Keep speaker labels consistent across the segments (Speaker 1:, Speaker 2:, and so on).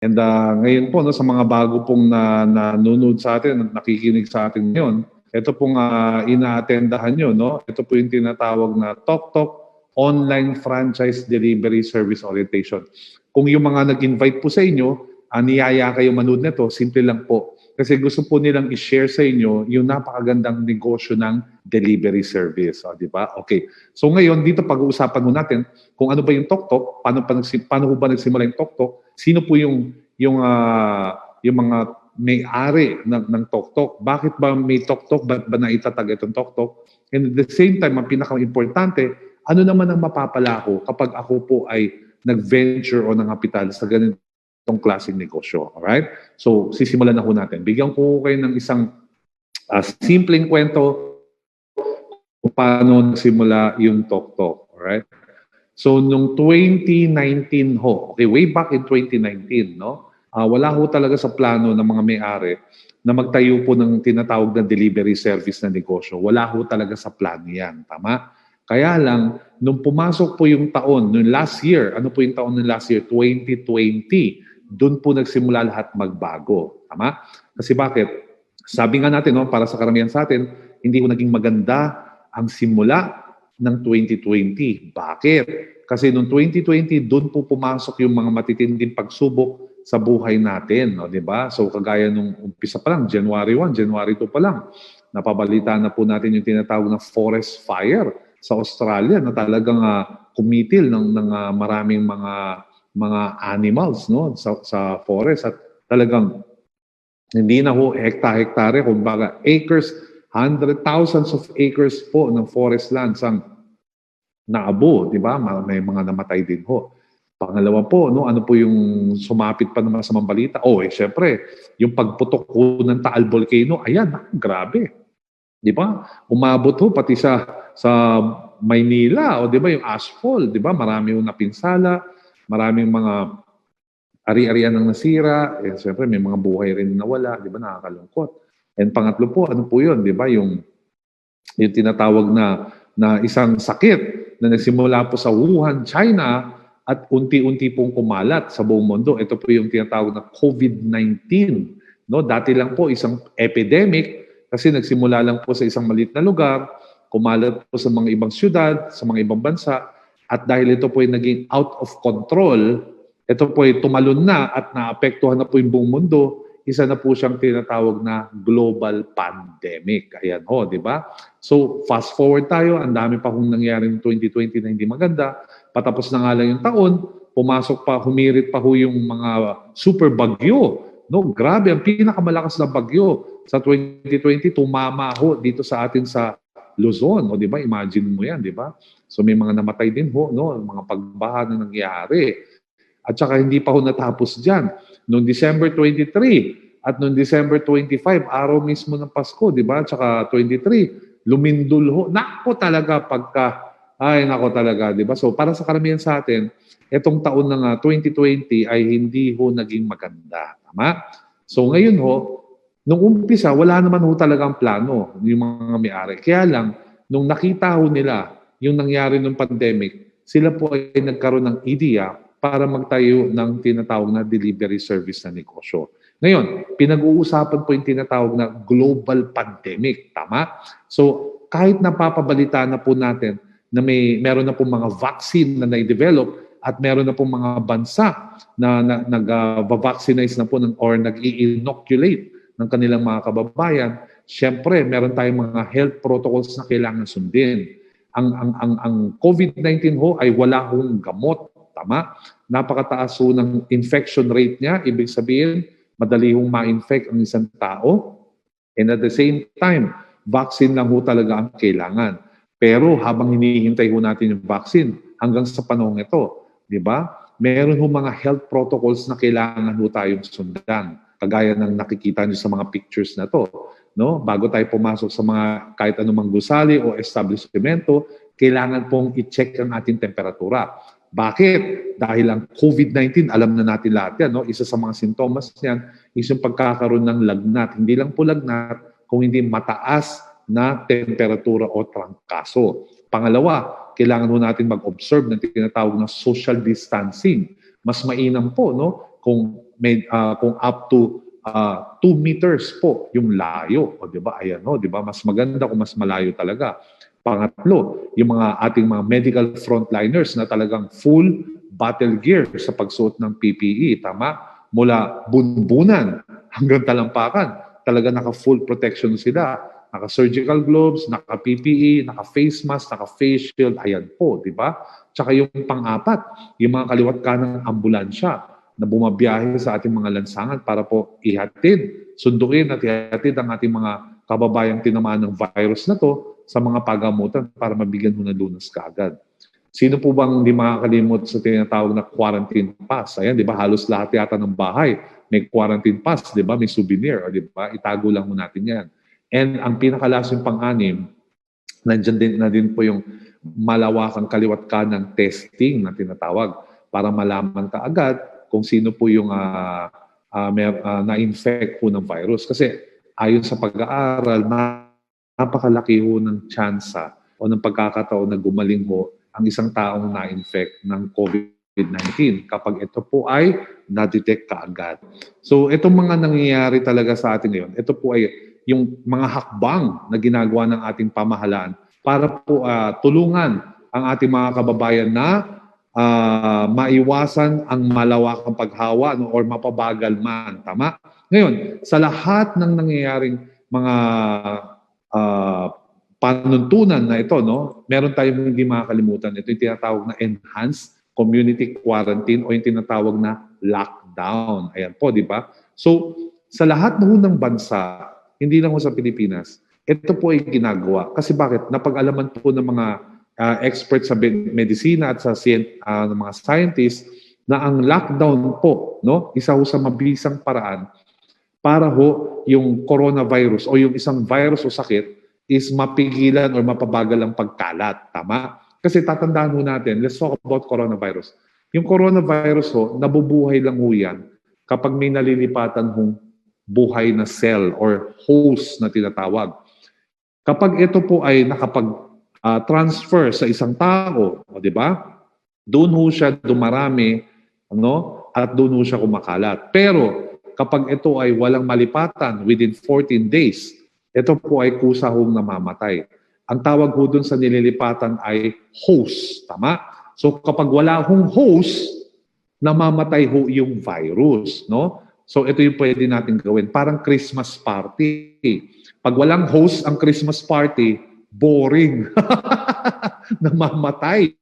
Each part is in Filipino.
Speaker 1: And ngayon po, no, sa mga bago pong nanonood sa atin, nakikinig sa atin ngayon, ito pong ina-attendahan nyo, no? Ito po yung tinatawag na TokTok Online Franchise Delivery Service Orientation. Kung yung mga nag-invite po sa inyo, niyaya kayo manood nito, simple lang po. Kasi gusto po nilang i-share sa inyo yung napakagandang negosyo ng delivery service. Di ba? Okay. So ngayon, dito pag-uusapan mo natin kung ano ba yung TokTok, paano po ba nagsimula yung TokTok, sino po yung mga may-ari ng TokTok, bakit ba may TokTok, ba't ba naitatag itong TokTok, and at the same time, ang pinaka-importante, ano naman ang mapapala ko kapag ako po ay nag-venture o nangapital sa ganitong klaseng negosyo. Alright? So, sisimulan na po natin. Bigyan ko kayo ng isang simpleng kwento kung paano nagsimula yung TokTok. Alright? So, nung 2019 ho, okay, way back in 2019, no? Wala ho talaga sa plano ng mga may-ari na magtayo po ng tinatawag na delivery service na negosyo. Wala ho talaga sa plano yan. Tama? Kaya lang, nung pumasok po yung taon, nung last year, ano po yung taon ng last year? 2020. Doon po nagsimula lahat magbago. Tama? Kasi bakit? Sabi nga natin, no, para sa karamihan sa atin, hindi ko naging maganda ang simula ng 2020. Bakit? Kasi noong 2020, doon po pumasok yung mga matitinding pagsubok sa buhay natin. No, di ba? So kagaya nung umpisa pa lang, January 1, January 2 pa lang, napabalita na po natin yung tinatawag na forest fire sa Australia na talagang kumitil ng maraming mga animals, no, sa forest, at talagang hindi na ho hekta-hektare, kumbaga acres, thousands of acres po ng forest lands ang naabo, di ba? May mga namatay din ho. Pangalawa po, no, ano po yung sumapit pa naman sa mambalita? Syempre, yung pagputok ko ng Taal Volcano, ayan, grabe. Di ba? Umabot ho pati sa Maynila, di ba, yung asphalt, di ba? Marami yung napinsala, maraming mga ari-arian ng nasira, siyempre may mga buhay rin nawala, di ba? Nakakalungkot. And pangatlo po, ano po yun, di ba? Yung tinatawag na isang sakit na nagsimula po sa Wuhan, China, at unti-unti pong kumalat sa buong mundo. Ito po yung tinatawag na COVID-19. No, dati lang po isang epidemic kasi nagsimula lang po sa isang maliit na lugar, kumalat po sa mga ibang syudad, sa mga ibang bansa, at dahil ito po ay naging out of control, ito po ay tumalon na at naapektuhan na po yung buong mundo, isa na po siyang tinatawag na global pandemic. Ayan ho, di ba? So, fast forward tayo, ang dami pa kong nangyari ng 2020 na hindi maganda. Patapos na nga lang yung taon, pumasok pa, humirit pa ho yung mga super bagyo. No, grabe, ang pinakamalakas na bagyo sa 2020, tumama ho dito sa atin sa Luzon. O, di ba? Imagine mo yan, di ba? So, may mga namatay din ho, no? Mga pagbaha na nangyari. At saka hindi pa ho natapos dyan. Noong December 23 at noong December 25, araw mismo ng Pasko, di ba? At saka 23, lumindol ho. Nako talaga nako talaga, di ba? So para sa karamihan sa atin, itong taon ng 2020 ay hindi ho naging maganda. Tama? So ngayon ho, nung umpisa, wala naman ho talagang plano yung mga may-ari. Kaya lang, nung nakita ho nila yung nangyari ng pandemic, sila po ay nagkaroon ng idea para magtayo ng tinatawag na delivery service na negosyo. Ngayon, pinag-uusapan po yung tinatawag na global pandemic. Tama? So, kahit napapabalita na po natin na meron na po mga vaccine na na-develop at meron na po mga bansa na nag-vaccinize na po or nag-i-inoculate ng kanilang mga kababayan, syempre, meron tayong mga health protocols na kailangan sundin. Ang COVID-19 ho ay wala hong gamot. Tama? Napakataas ho ng infection rate niya. Ibig sabihin, madali hong ma-infect ang isang tao. And at the same time, vaccine lang ho talaga ang kailangan. Pero habang hinihintay ho natin yung vaccine, hanggang sa panahon ito, di ba? Meron ho mga health protocols na kailangan ho tayong sundan. Kagaya ng nakikita niyo sa mga pictures na to. No? Bago tayo pumasok sa mga kahit anumang gusali o establishmento, kailangan pong i-check ang ating temperatura. Bakit? Dahil ang COVID-19, alam na natin lahat yan. No? Isa sa mga sintomas niyan is yung pagkakaroon ng lagnat. Hindi lang po lagnat, kung hindi mataas na temperatura o trangkaso. Pangalawa, kailangan po natin mag-observe ng tinatawag na social distancing. Mas mainam po, no? Kung kung up to 2 meters po yung layo. O, di ba? Ayan, di ba? Mas maganda kung mas malayo talaga. Pangatlo, yung ating mga medical frontliners na talagang full battle gear sa pagsuot ng PPE. Tama? Mula bunbunan hanggang talampakan. Talaga naka-full protection sila. Naka-surgical gloves, naka-PPE, naka-face mask, naka-face shield. Ayan po, di ba? Tsaka yung pang-apat, yung mga kaliwat kanang ambulansya na bumabiyahe sa ating mga lansangan para po ihatid, sunduin at ihatid ang ating mga kababayang tinamaan ng virus na to sa mga pagamutan para mabigyan ho ng lunas kaagad. Sino po bang hindi makakalimot sa tinatawag na quarantine pass? Ayan, di ba? Halos lahat yata ng bahay may quarantine pass, di ba? May souvenir, di ba? Itago lang mo natin yan. And ang pinakalasing pang-anim, nandiyan din po yung malawakang kaliwat kanang testing na tinatawag para malaman ka agad kung sino po yung na-infect po ng virus. Kasi ayon sa pag-aaral, napakalaki ho ng tsansa o ng pagkakataon na gumaling ho ang isang taong na-infect ng COVID-19 kapag ito po ay na-detect kaagad. So itong mga nangyayari talaga sa atin ngayon, ito po ay yung mga hakbang na ginagawa ng ating pamahalaan para po tulungan ang ating mga kababayan na maiwasan ang malawakang paghawa or mapabagal man. Tama? Ngayon, sa lahat ng nangyayaring mga panuntunan na ito, meron tayong hindi makakalimutan. Ito yung tinatawag na enhanced community quarantine o yung tinatawag na lockdown. Ayan po, di ba? So, sa lahat ng bansa, hindi lang sa Pilipinas, ito po ay ginagawa. Kasi bakit? Napag-alaman po ng mga experts sa medisina at sa mga scientists na ang lockdown po, isa ho sa mabilisang paraan para ho yung coronavirus o yung isang virus o sakit is mapigilan o mapabagal ang pagkalat. Tama? Kasi tatandaan ho natin, let's talk about coronavirus. Yung coronavirus ho, nabubuhay lang ho yan kapag may nalilipatan hong buhay na cell or host na tinatawag. Kapag ito po ay nakapag-transfer sa isang tao, di ba? Doon ho siya dumarami, at doon ho siya kumakalat. Pero kapag ito ay walang malipatan within 14 days, ito po ay kusa hong namamatay. Ang tawag ho doon sa nililipatan ay host. Tama? So kapag wala hong host, namamatay ho yung virus. So ito yung pwede natin gawin. Parang Christmas party. Pag walang host ang Christmas party, boring. Namamatay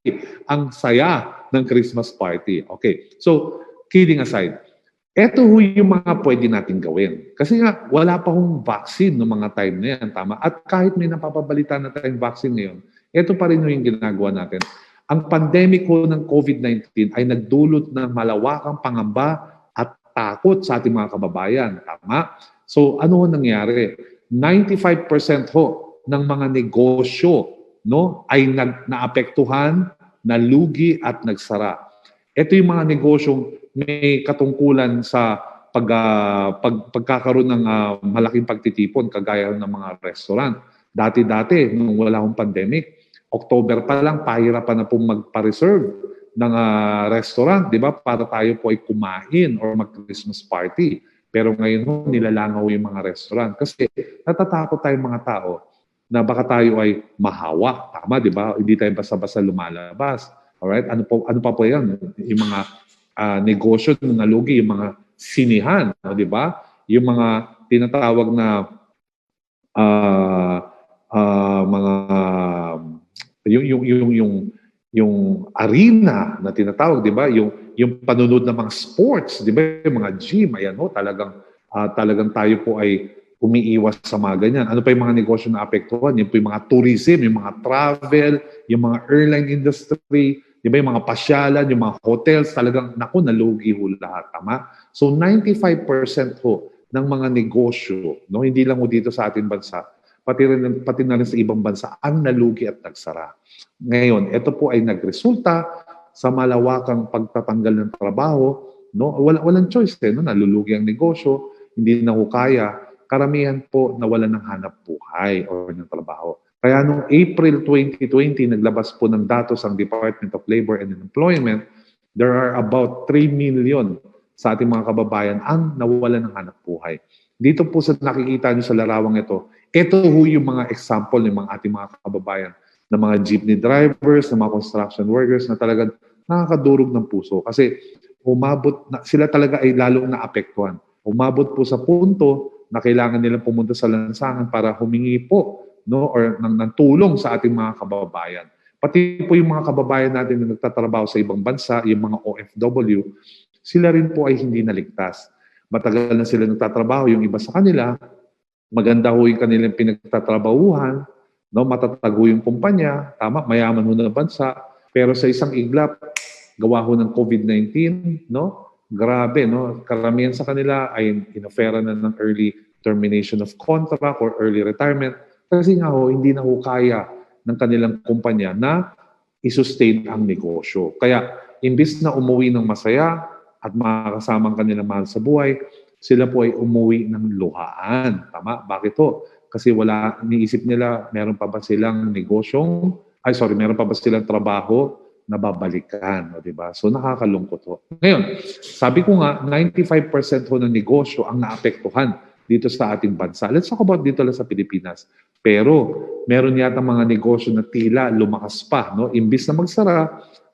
Speaker 1: ang saya ng Christmas party. Okay. So, kidding aside, ito yung mga pwede natin gawin. Kasi nga, wala pa hong vaccine noong mga time na yan. Tama? At kahit may napapabalita na tayong vaccine ngayon, ito pa rin yung ginagawa natin. Ang pandemic ng COVID-19 ay nagdulot ng malawakang pangamba at takot sa ating mga kababayan. Tama? So, ano nangyari? 95% ng mga negosyo ay naapektuhan, nalugi at nagsara. Ito yung mga negosyong may katungkulan sa pagkakaroon ng malaking pagtitipon kagaya ng mga restaurant. Dati-dati, nung wala akong pandemic, October pa lang, pahirapan na pong magpa-reserve ng restaurant, di ba? Para tayo po ay kumain or mag-Christmas party. Pero ngayon, nilalangaw yung mga restaurant. Kasi natatakot tayong mga tao na baka tayo ay mahawa. Tama, di ba? Hindi tayo basta-basta lumalabas. Alright? Ano pa po yan? Yung mga negosyo na nalugi, yung mga sinihan, di ba? Yung mga tinatawag na mga yung arena na tinatawag, di ba? Yung panunod ng mga sports, di ba? Yung mga gym, ayan talagang tayo po ay umiiwas sa mga ganyan. Ano pa yung mga negosyo na apektuhan? Yung po yung mga tourism, yung mga travel, yung mga airline industry, di ba? Yung mga pasyalan, yung mga hotels, talagang, nalugi ho lahat. Tama? So, 95% ng mga negosyo, hindi lang ho dito sa ating bansa, pati na rin sa ibang bansa, ang nalugi at nagsara. Ngayon, ito po ay nagresulta sa malawakang pagtatanggal ng trabaho. Walang choice. Nalulugi ang negosyo, hindi na ho kaya. Karamihan po nawalan ng hanap buhay o ng trabaho. Kaya noong April 2020, naglabas po ng datos ang Department of Labor and Employment, there are about 3 million sa ating mga kababayan ang nawawalan ng hanap buhay. Dito po sa nakikita niyo sa larawang ito ho yung mga example ng mga ating mga kababayan na mga jeepney drivers, na mga construction workers na talagang nakakadurog ng puso kasi sila talaga ay lalong naapektuhan. Umabot po sa punto na kailangan nilang pumunta sa lansangan para humingi po or ng tulong sa ating mga kababayan. Pati po yung mga kababayan natin na nagtatrabaho sa ibang bansa, yung mga OFW, sila rin po ay hindi naligtas. Matagal na sila nagtatrabaho, yung iba sa kanila, maganda ho yung kanilang pinagtatrabahuhan, matatago yung kumpanya, tama, mayaman ho na bansa, pero sa isang iglap, gawa ho ng COVID-19, grabe, karamihan sa kanila ay inofera na ng early termination of contract or early retirement kasi nga ho, hindi na ho kaya ng kanilang kumpanya na i-sustain ang negosyo. Kaya, imbis na umuwi ng masaya at makakasama ang kanilang mahal sa buhay, sila po ay umuwi ng luhaan. Tama? Bakit to? Kasi niisip nila, meron pa ba silang meron pa ba silang trabaho na babalikan, di ba? So nakakalungkot ho. Ngayon, sabi ko nga, 95% ho ng negosyo ang naapektuhan dito sa ating bansa. Let's talk about dito lang sa Pilipinas. Pero meron yata mga negosyo na tila lumakas pa, Imbis na magsara,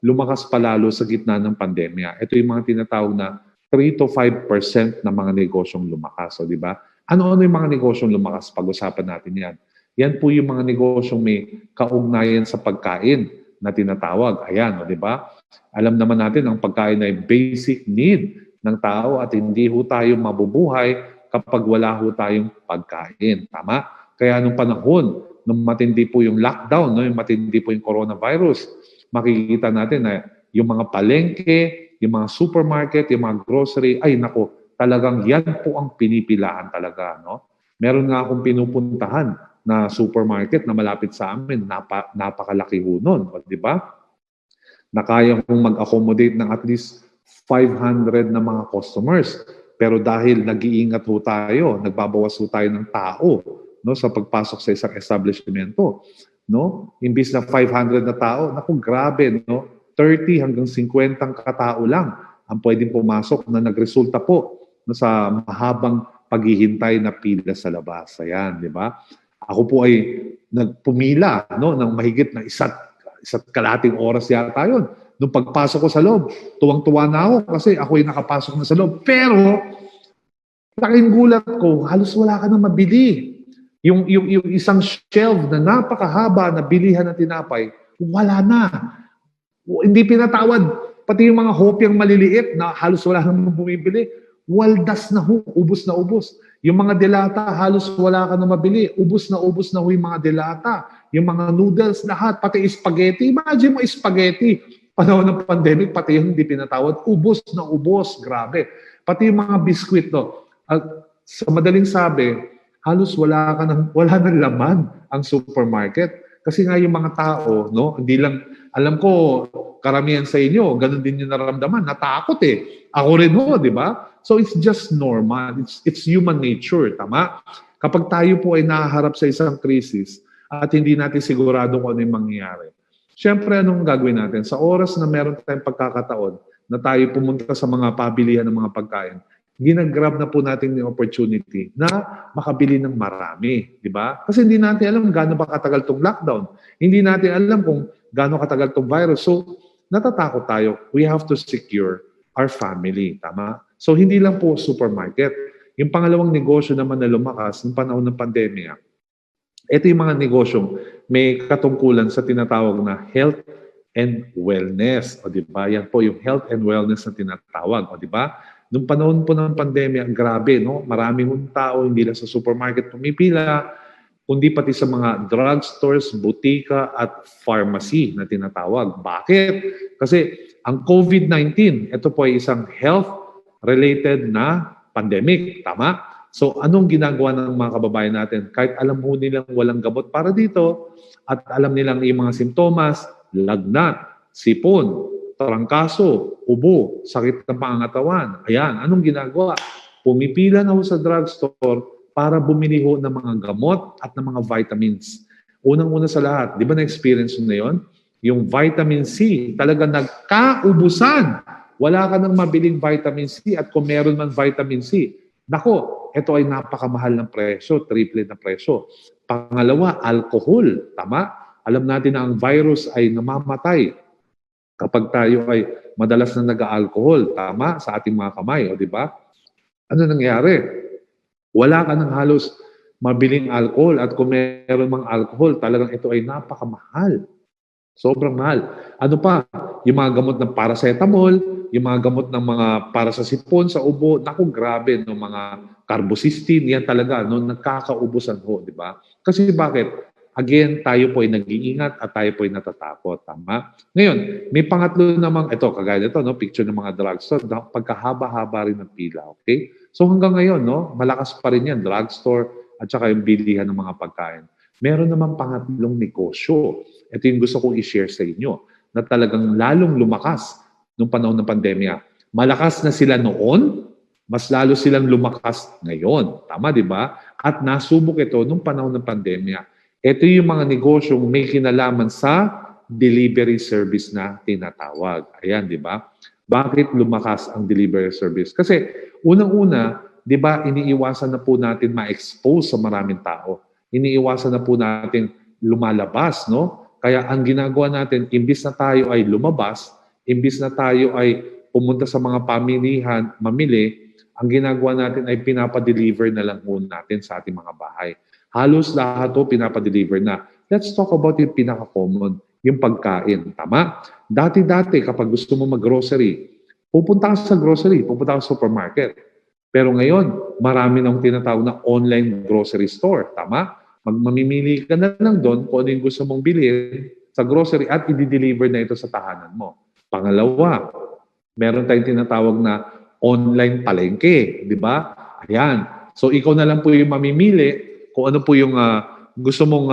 Speaker 1: lumakas pa lalo sa gitna ng pandemya. Ito yung mga tinatawag na 3 to 5% na mga negosyong lumakas, di ba? Ano-ano yung mga negosyong lumakas? Pag-usapan natin yan. Yan po yung mga negosyong may kaugnayan sa pagkain na tinatawag. Ayan, di ba? Alam naman natin ang pagkain ay basic need ng tao at hindi ho tayo mabubuhay kapag wala ho tayong pagkain. Tama? Kaya nung panahon, nung matindi po yung lockdown, yung matindi po yung coronavirus, makikita natin na yung mga palengke, yung mga supermarket, yung mga grocery, ay nako, talagang yan po ang pinipilaan talaga. Meron nga akong pinupuntahan na supermarket na malapit sa amin, napakalaki ho nun, di ba? Na kaya kong mag-accommodate ng at least 500 na mga customers. Pero dahil nag-iingat ho tayo, nagbabawas ho tayo ng tao sa pagpasok sa isang establishmento. Imbis na 500 na tao, naku, grabe, 30 hanggang 50 katao lang ang pwedeng pumasok na nagresulta po sa mahabang paghihintay na pila sa labas. Ayan, di ba? Ako po ay nagpumila ng mahigit na isa't kalahating oras yata yun. Nung pagpasok ko sa loob, tuwang-tuwa na ako kasi ako ay nakapasok na sa loob. Pero, laking gulat ko, halos wala ka nang mabili. Yung isang shelf na napakahaba na bilihan ng tinapay, wala na. Hindi pinatawad. Pati yung mga hopyang maliliit na halos wala nang bumibili, waldas na ho, ubos na ubos. Yung mga delata, halos wala ka na mabili. Ubos na ho yung mga delata. Yung mga noodles, lahat. Pati spaghetti. Imagine mo spaghetti. Panahon ng pandemic, pati yung hindi pinatawad. Ubos na ubos. Grabe. Pati yung mga biskwit. Sa madaling sabi, halos wala nang laman ang supermarket. Kasi nga yung mga tao, hindi lang, alam ko, karamihan sa inyo, ganun din yung naramdaman. Natakot Ako rin di ba? So it's just normal. It's human nature, tama? Kapag tayo po ay nahaharap sa isang krisis at hindi natin sigurado kung ano yung mangyayari, siyempre anong gagawin natin? Sa oras na meron tayong pagkakataon na tayo pumunta sa mga pabilihan ng mga pagkain, ginagrab na po natin yung opportunity na makabili ng marami, di ba? Kasi hindi natin alam gaano ba katagal tong lockdown. Hindi natin alam kung gaano katagal tong virus. So, natatakot tayo. We have to secure our family, tama? So, hindi lang po supermarket. Yung pangalawang negosyo naman na lumakas ng panahon ng pandemya, ito yung mga negosyong may katungkulan sa tinatawag na health and wellness. O di ba? Yan po yung health and wellness na tinatawag. O di ba? Nung panahon po ng pandemya, grabe, maraming tao, hindi lang sa supermarket pumipila, kundi pati sa mga drugstores, butika at pharmacy na tinatawag. Bakit? Kasi ang COVID-19, ito po ay isang health-related na pandemic. Tama? So anong ginagawa ng mga kababayan natin? Kahit alam mo nilang walang gamot para dito at alam nilang yung mga simptomas, lagnat, sipon, trangkaso, ubo, sakit ng pangangatawan. Ayan, anong ginagawa? Pumipila na ho sa drugstore para bumili ho ng mga gamot at ng mga vitamins. Unang-una sa lahat, di ba na-experience mo na yun? Yung vitamin C, talaga nagkaubusan wala ka nang mabiling vitamin C at kung meron man vitamin C, nako, ito ay napakamahal ng presyo, triple na presyo. Pangalawa, alcohol. Tama? Alam natin na ang virus ay namamatay kapag tayo ay madalas na nag-alcohol. Tama? Sa ating mga kamay, o di ba? Ano nangyari? Wala ka ng halos mabiling alcohol at kung meron mang alcohol, talagang ito ay napakamahal. Sobrang mahal. Ano pa? Yung mga gamot ng paracetamol, yung mga gamot ng mga para sa sipon, sa ubo, naku, grabe, no, mga carbocysteine, yan talaga, no, nagkakaubusan ho, di ba? Kasi bakit? Again, tayo po ay nag-iingat at tayo po ay natatakot. Tama? Ngayon, may pangatlo namang, ito, kagaya nito, no, picture ng mga drugstore, pagkahaba-haba rin ng pila, okay? So hanggang ngayon, no, malakas pa rin yan, drugstore, at saka yung bilihan ng mga pagkain. Meron naman pangatlong negosyo. Ito yung gusto kong i-share sa inyo na talagang lalong lumakas nung panahon ng pandemya. Malakas na sila noon, mas lalo silang lumakas ngayon. Tama, di ba? At nasubok ito nung panahon ng pandemya. Ito yung mga negosyong may kinalaman sa delivery service na tinatawag. Ayan, di ba? Bakit lumakas ang delivery service? Kasi unang-una, di ba, iniiwasan na po natin ma-expose sa maraming tao. Iniiwasan na po natin lumalabas, no? Kaya ang ginagawa natin, imbis na tayo ay lumabas, imbis na tayo ay pumunta sa mga pamilihan, mamili, ang ginagawa natin ay pinapadeliver na lang muna natin sa ating mga bahay. Halos lahat to pinapadeliver na. Let's talk about yung pinaka-common, yung pagkain. Tama? Dati-dati, kapag gusto mo mag-grocery, pupunta ka sa grocery, pupunta ka sa supermarket. Pero ngayon, marami nang tinatawag na online grocery store. Tama? Mamimili ka na lang doon kung ano yung gusto mong bilhin sa grocery at i-deliver na ito sa tahanan mo. Pangalawa, meron tayong tinatawag na online palengke, di ba? Ayan. So ikaw na lang po yung mamimili kung ano po yung gusto mong,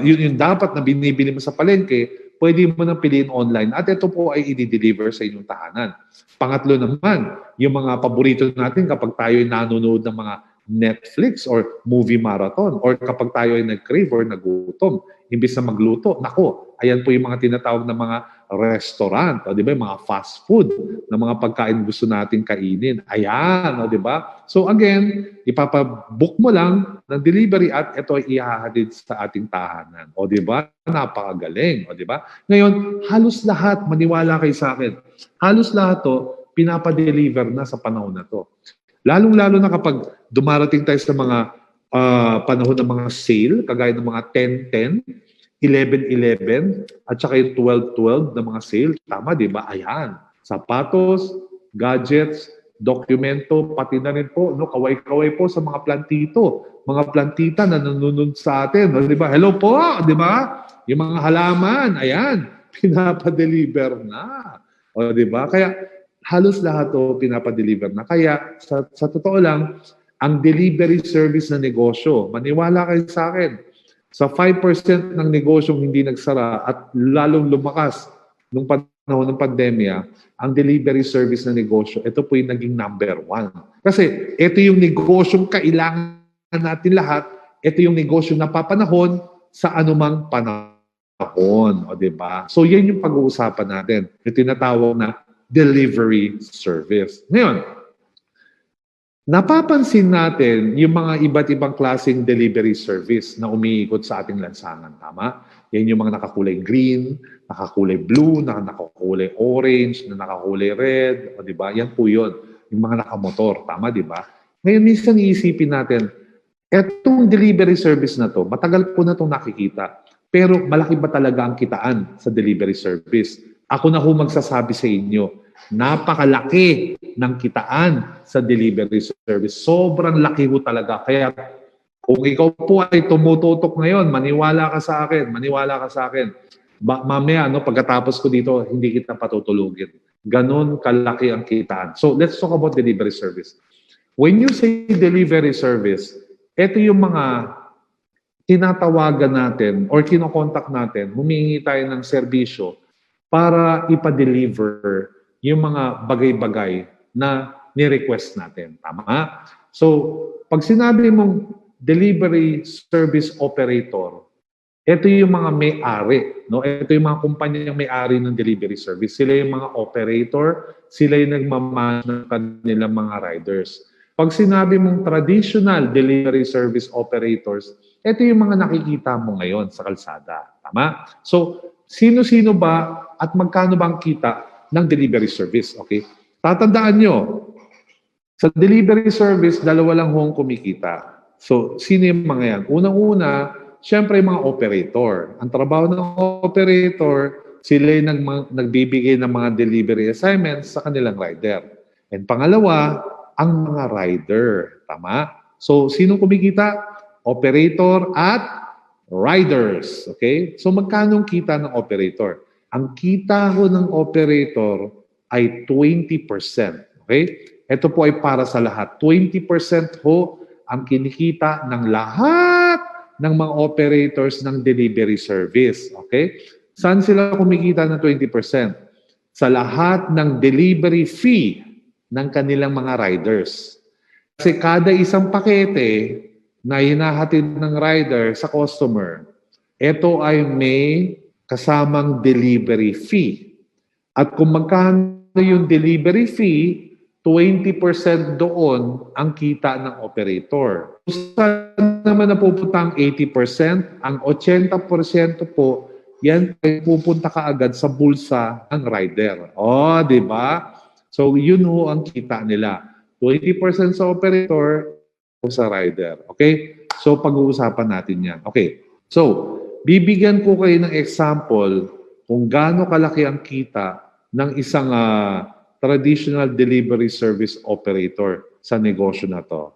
Speaker 1: yun yung dapat na binibili mo sa palengke, pwede mo nang piliin online at ito po ay i-deliver sa inyong tahanan. Pangatlo naman, yung mga paborito natin kapag tayo ay nanonood ng mga Netflix or movie marathon or kapag tayo ay nag-crave or nagutom, imbis na magluto, nako, ayan po yung mga tinatawag na mga restaurant, o di ba, mga fast food na mga pagkain gusto natin kainin. Ayan, o di ba? So again, ipapabook mo lang ng delivery at ito ay ihahatid sa ating tahanan. O di ba? Napakagaling, o di ba? Ngayon, halos lahat, maniwala kayo sa akin, halos lahat to pinapadeliver na sa panahon na to. Lalong-lalo na kapag dumarating tayo sa mga panahon ng mga sale, kagaya ng mga 10-10, 11-11, at saka yung 12-12 na mga sale. Tama, di ba? Ayan. Sapatos, gadgets, dokumento, pati na rin po, no, kaway-kaway po sa mga plantito. Mga plantita na nanonood sa atin. No, di ba? Hello po, di ba? Yung mga halaman, ayan, pinapadeliver na. O, di ba? Kaya, halos lahat o pinapadeliver na. Kaya sa totoo lang, ang delivery service na negosyo, maniwala kayo sa akin, sa 5% ng negosyong hindi nagsara at lalong lumakas nung panahon ng pandemya, ang delivery service na negosyo, ito po yung naging number 1. Kasi ito yung negosyong kailangan natin lahat, ito yung negosyo na papanahon sa anumang panahon. O diba? So yan yung pag-uusapan natin. Yung tinatawag na delivery service. Ngayon, napapansin natin yung mga iba't ibang klaseng delivery service na umiikot sa ating lansangan. Tama? Yan yung mga nakakulay green, nakakulay blue, nakakulay orange, nakakulay red. O diba? Yan po yun. Yung mga nakamotor. Tama, diba? Ngayon, minsan iisipin natin, etong delivery service na to, matagal po na itong nakikita. Pero malaki ba talaga ang kitaan sa delivery service? Ako na ho magsasabi sa inyo, napakalaki ng kitaan sa delivery service. Sobrang laki ho talaga. Kaya kung ikaw po ay tumututok ngayon, maniwala ka sa akin, mamaya, no, pagkatapos ko dito, hindi kita patutulugin. Ganon kalaki ang kitaan. So let's talk about delivery service. When you say delivery service, ito yung mga tinatawagan natin or kinokontak natin, humingi tayo ng serbisyo para ipa-deliver yung mga bagay-bagay na ni-request natin. Tama? So, pag sinabi mong delivery service operator, Ito yung mga may-ari, no? Ito yung mga kumpanyang may-ari ng delivery service. Sila yung mga operator, sila yung nagmamanage ng kanilang mga riders. Pag sinabi mong traditional delivery service operators, ito yung mga nakikita mo ngayon sa kalsada. Tama? So, sino-sino ba at magkano ba ang kita ng delivery service? Okay? Tatandaan nyo, sa delivery service, dalawa lang hong kumikita. So, sino yung mga yan? Unang-una, syempre yung mga operator. Ang trabaho ng operator, sila yung nagbibigay ng mga delivery assignments sa kanilang rider. And pangalawa, ang mga rider. Tama? So, sino kumikita? Operator at riders. Okay? So, magkano ang kita ng operator? Ang kita ho ng operator ay 20%. Okay? Ito po ay para sa lahat. 20% ho ang kinikita ng lahat ng mga operators ng delivery service. Okay? Saan sila kumikita ng 20%? Sa lahat ng delivery fee ng kanilang mga riders. Kasi kada isang pakete na hinahatid ng rider sa customer, ito ay may kasamang delivery fee. At kung magkano yung delivery fee, 20% doon ang kita ng operator. Saan naman napupunta ang 80%? Ang 80% po, yan ay pupunta kaagad sa bulsa ng rider. Oh, di ba? So, yun ho ang kita nila. 20% sa operator o sa rider. Okay? So, pag-uusapan natin yan. Okay. So, bibigyan ko kayo ng example kung gaano kalaki ang kita ng isang traditional delivery service operator sa negosyo na to.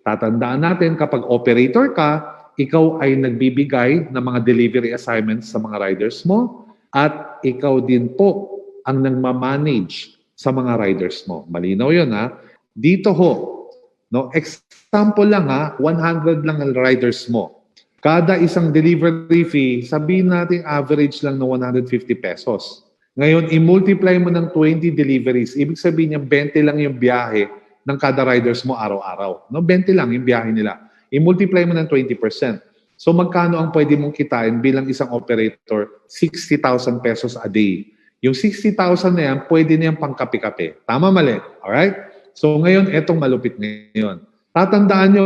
Speaker 1: Tatandaan natin kapag operator ka, ikaw ay nagbibigay ng mga delivery assignments sa mga riders mo at ikaw din po ang nagmamanage sa mga riders mo. Malinaw yun ha. Dito ho, no, example lang ha, 100 lang ang riders mo. Kada isang delivery fee, sabihin natin average lang na 150 pesos. Ngayon, i-multiply mo ng 20 deliveries. Ibig sabihin niya, 20 lang yung biyahe ng kada riders mo araw-araw. No, 20 lang yung biyahe nila. I-multiply mo ng 20%. So, magkano ang pwede mong kitain bilang isang operator? 60,000 pesos a day. Yung 60,000 na yan, pwede na yan pangkapi-kapi. Tama, mali? Alright? So, ngayon, etong malupit ngayon. Tatandaan nyo,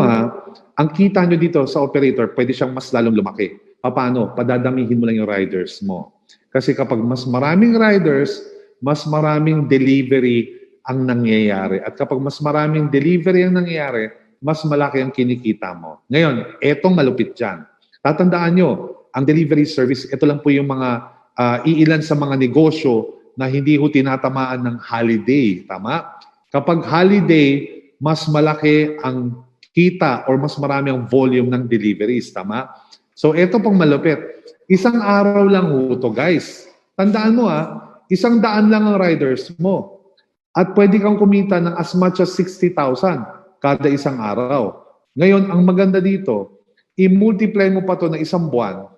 Speaker 1: ha, ang kita nyo dito sa operator, pwede siyang mas lalong lumaki. Paano? Padadamihin mo lang yung riders mo. Kasi kapag mas maraming riders, mas maraming delivery ang nangyayari. At kapag mas maraming delivery ang nangyayari, mas malaki ang kinikita mo. Ngayon, etong malupit dyan. Tatandaan nyo, ang delivery service, ito lang po yung mga iilan sa mga negosyo na hindi ho tinatamaan ng holiday. Tama? Kapag holiday, mas malaki ang kita or mas marami ang volume ng deliveries. Tama? So, ito pong malupit. Isang araw lang ho to, guys. Tandaan mo 100 lang ang riders mo. At pwede kang kumita ng as much as 60,000 kada isang araw. Ngayon, ang maganda dito, i-multiply mo pa to ng isang buwan.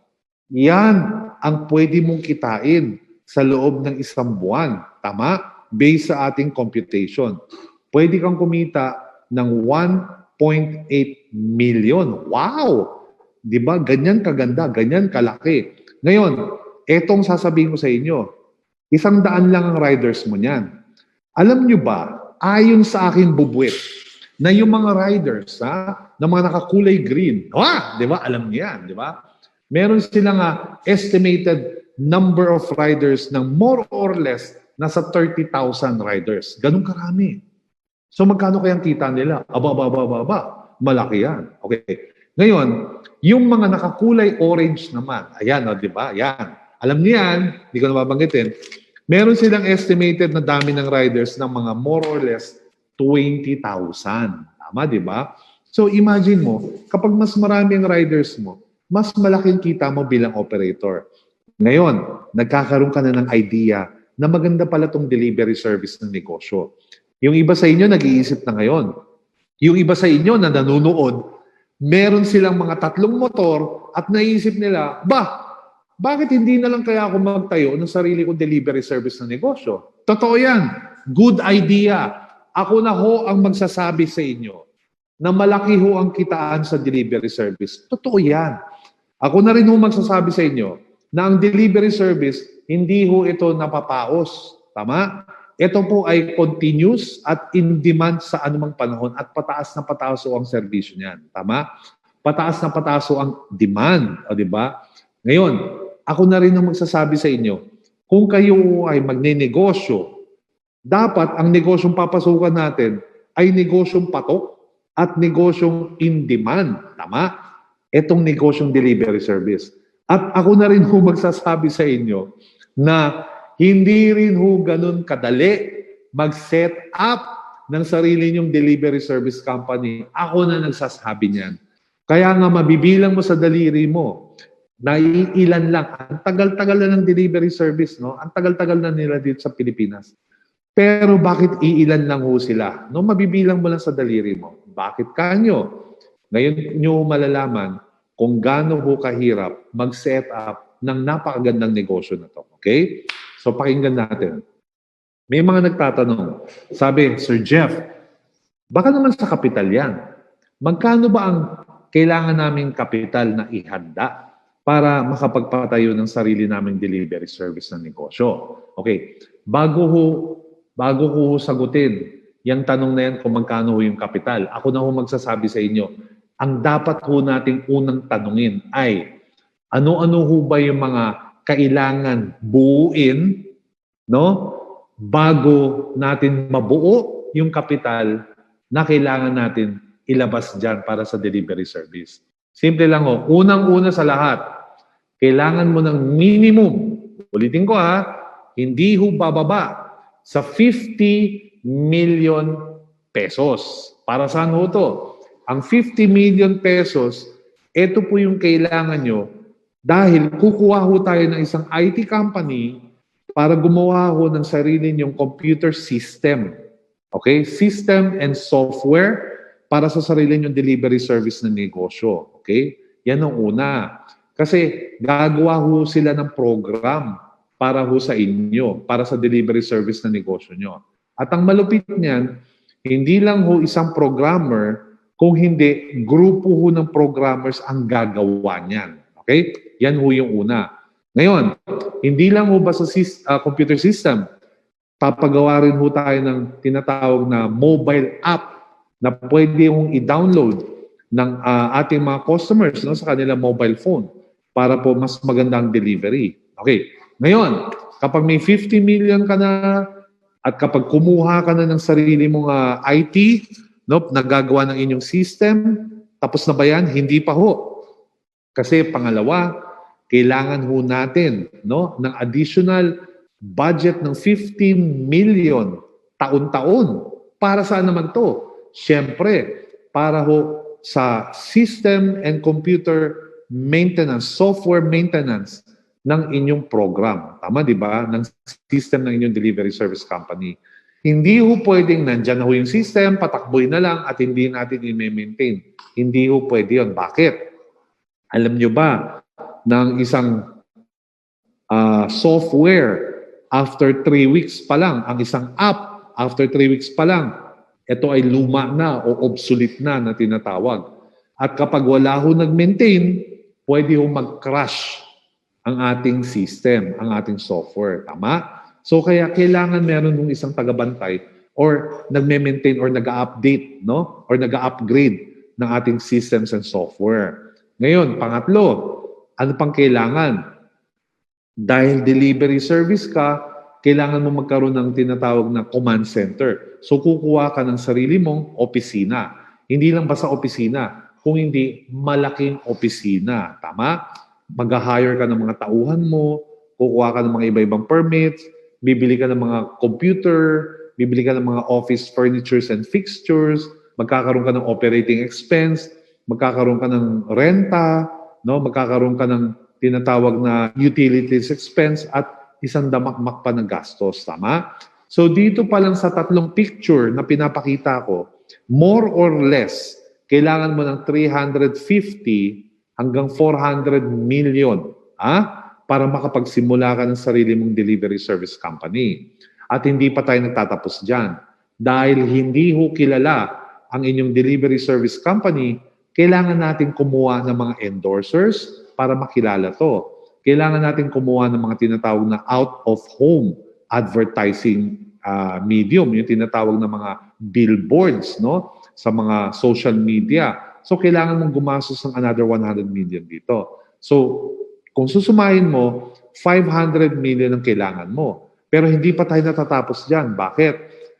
Speaker 1: Yan ang pwede mong kitain sa loob ng isang buwan. Tama? Based sa ating computation. Pwede kang kumita ng 1.8 million. Wow! Di ba? Ganyan kaganda, ganyan kalaki. Ngayon, etong sasabihin ko sa inyo, 100 lang ang riders mo niyan. Alam nyo ba, ayon sa aking bubuwit, na yung mga riders, na mga nakakulay green, di ba? Alam niyo yan, di ba? Meron silang estimated number of riders ng more or less nasa 30,000 riders. Ganun karami. So magkano kayang kita nila? Aba. Malaki yan. Okay. Ngayon, yung mga nakakulay orange naman, ayan, di ba? Yan. Alam niyo yan, hindi ko na babanggitin. Meron silang estimated na dami ng riders ng mga more or less 20,000. Tama, di ba? So imagine mo, kapag mas marami ang riders mo, mas malaking kita mo bilang operator. Ngayon, nagkakaroon ka na ng idea na maganda pala tong delivery service ng negosyo. Yung iba sa inyo nag-iisip na ngayon. Yung iba sa inyo na nanonood, meron silang mga 3 motor at naisip nila, bakit hindi na lang kaya ako magtayo ng sarili kong delivery service ng negosyo? Totoo yan. Good idea. Ako na ho ang magsasabi sa inyo. na malaki ho ang kitaan sa delivery service. Totoo yan. Ako na rin ho magsasabi sa inyo na ang delivery service, hindi ho ito napapaos. Tama? Ito po ay continuous at in demand sa anumang panahon at pataas na pataas ho ang serbisyo niyan. Tama? Pataas na pataas ho ang demand. O, di ba? Ngayon, ako na rin ang magsasabi sa inyo, kung kayo ay magne-negosyo, dapat ang negosyong papasukan natin ay negosyong patok at negosyong in demand. Tama? Itong negosyong delivery service. At ako na rin ho magsasabi sa inyo na hindi rin ho ganun kadali mag-set up ng sarili niyong delivery service company. Ako na nagsasabi niyan. Kaya nga mabibilang mo sa daliri mo, naiilan lang. Ang tagal-tagal na ng delivery service, no? Ang tagal-tagal na nila dito sa Pilipinas. Pero bakit iilan lang ho sila? No, mabibilang mo lang sa daliri mo. Bakit kanyo? Ngayon nyo malalaman kung gaano ho kahirap mag-set up ng napakagandang negosyo na to. Okay? So pakinggan natin. May mga nagtatanong. Sabi, Sir Jeff, baka naman sa kapital yan. Magkano ba ang kailangan naming kapital na ihanda para makapagpatayo ng sarili naming delivery service ng negosyo? Okay. Bago ko sagutin yung tanong na yan kung magkano ho yung kapital, ako na ho magsasabi sa inyo, ang dapat ho nating unang tanungin ay ano-ano ho ba yung mga kailangan buuin, no? Bago natin mabuo yung kapital na kailangan natin ilabas dyan para sa delivery service. Simple lang ho. Unang-una sa lahat, kailangan mo ng minimum, ulitin ko ha, hindi ho bababa sa 50 million pesos. Para saan ho to? Ang 50 million pesos, ito po yung kailangan nyo dahil kukuha ho tayo ng isang IT company para gumawa ho ng sarili nyong computer system. Okay? System and software para sa sarili nyong delivery service ng negosyo. Okay? Yan ang una. Kasi gagawa ho sila ng program para ho sa inyo, para sa delivery service ng negosyo nyo. At ang malupit niyan, hindi lang ho isang programmer, kung hindi, grupo ho ng programmers ang gagawa niyan. Okay? Yan ho yung una. Ngayon, hindi lang ho ba sa computer system, papagawa rin ho tayo ng tinatawag na mobile app na pwede hong i-download ng ating mga customers, no, sa kanilang mobile phone para po mas magandang delivery. Okay. Ngayon, kapag may 50 million ka na at kapag kumuha ka na ng sarili mong IT, no, nagagawa ng inyong system, tapos na ba yan? Hindi pa ho. Kasi pangalawa, kailangan ho natin, no, ng additional budget ng 15 million taon-taon. Para saan naman to? Siyempre, para ho sa system and computer maintenance, software maintenance ng inyong program. Tama, di ba? Ng system ng inyong delivery service company. Hindi ho pwedeng nandyan na ho yung system, patakboy na lang at hindi natin i-maintain. Hindi ho pwede yun. Bakit? Alam nyo ba, ng isang software, after 3 weeks pa lang, ang isang app, after 3 weeks pa lang, ito ay luma na o obsolete na tinatawag. At kapag wala ho nag-maintain, pwede ho mag-crash ang ating system, ang ating software. Tama? So kaya kailangan meron ng isang tagabantay or nagme-maintain or nag-update, no? Or nag-upgrade ng ating systems and software. Ngayon, pangatlo, ano pang kailangan? Dahil delivery service ka, kailangan mo magkaroon ng tinatawag na command center. So kukuha ka ng sarili mong opisina. Hindi lang basta opisina, kung hindi malaking opisina. Tama? Mag-hire ka ng mga tauhan mo, kukuha ka ng mga iba-ibang permits, bibili ka ng mga computer, bibili ka ng mga office furnitures and fixtures, magkakaroon ka ng operating expense, magkakaroon ka ng renta, no? Magkakaroon ka ng tinatawag na utilities expense at isang damakmak pa ng gastos. Tama? So dito pa lang sa tatlong picture na pinapakita ko, more or less, kailangan mo ng 350 hanggang 400 million para makapagsimula ka ng sarili mong delivery service company. At hindi pa tayo nagtatapos dyan. Dahil hindi ho kilala ang inyong delivery service company, kailangan natin kumuha ng mga endorsers para makilala to. Kailangan natin kumuha ng mga tinatawag na out-of-home advertising medium, yung tinatawag na mga billboards, no, sa mga social media. So, kailangan mong gumastos ng another 100 million dito. So, kung susumahin mo, 500 million ang kailangan mo. Pero hindi pa tayo natatapos dyan. Bakit?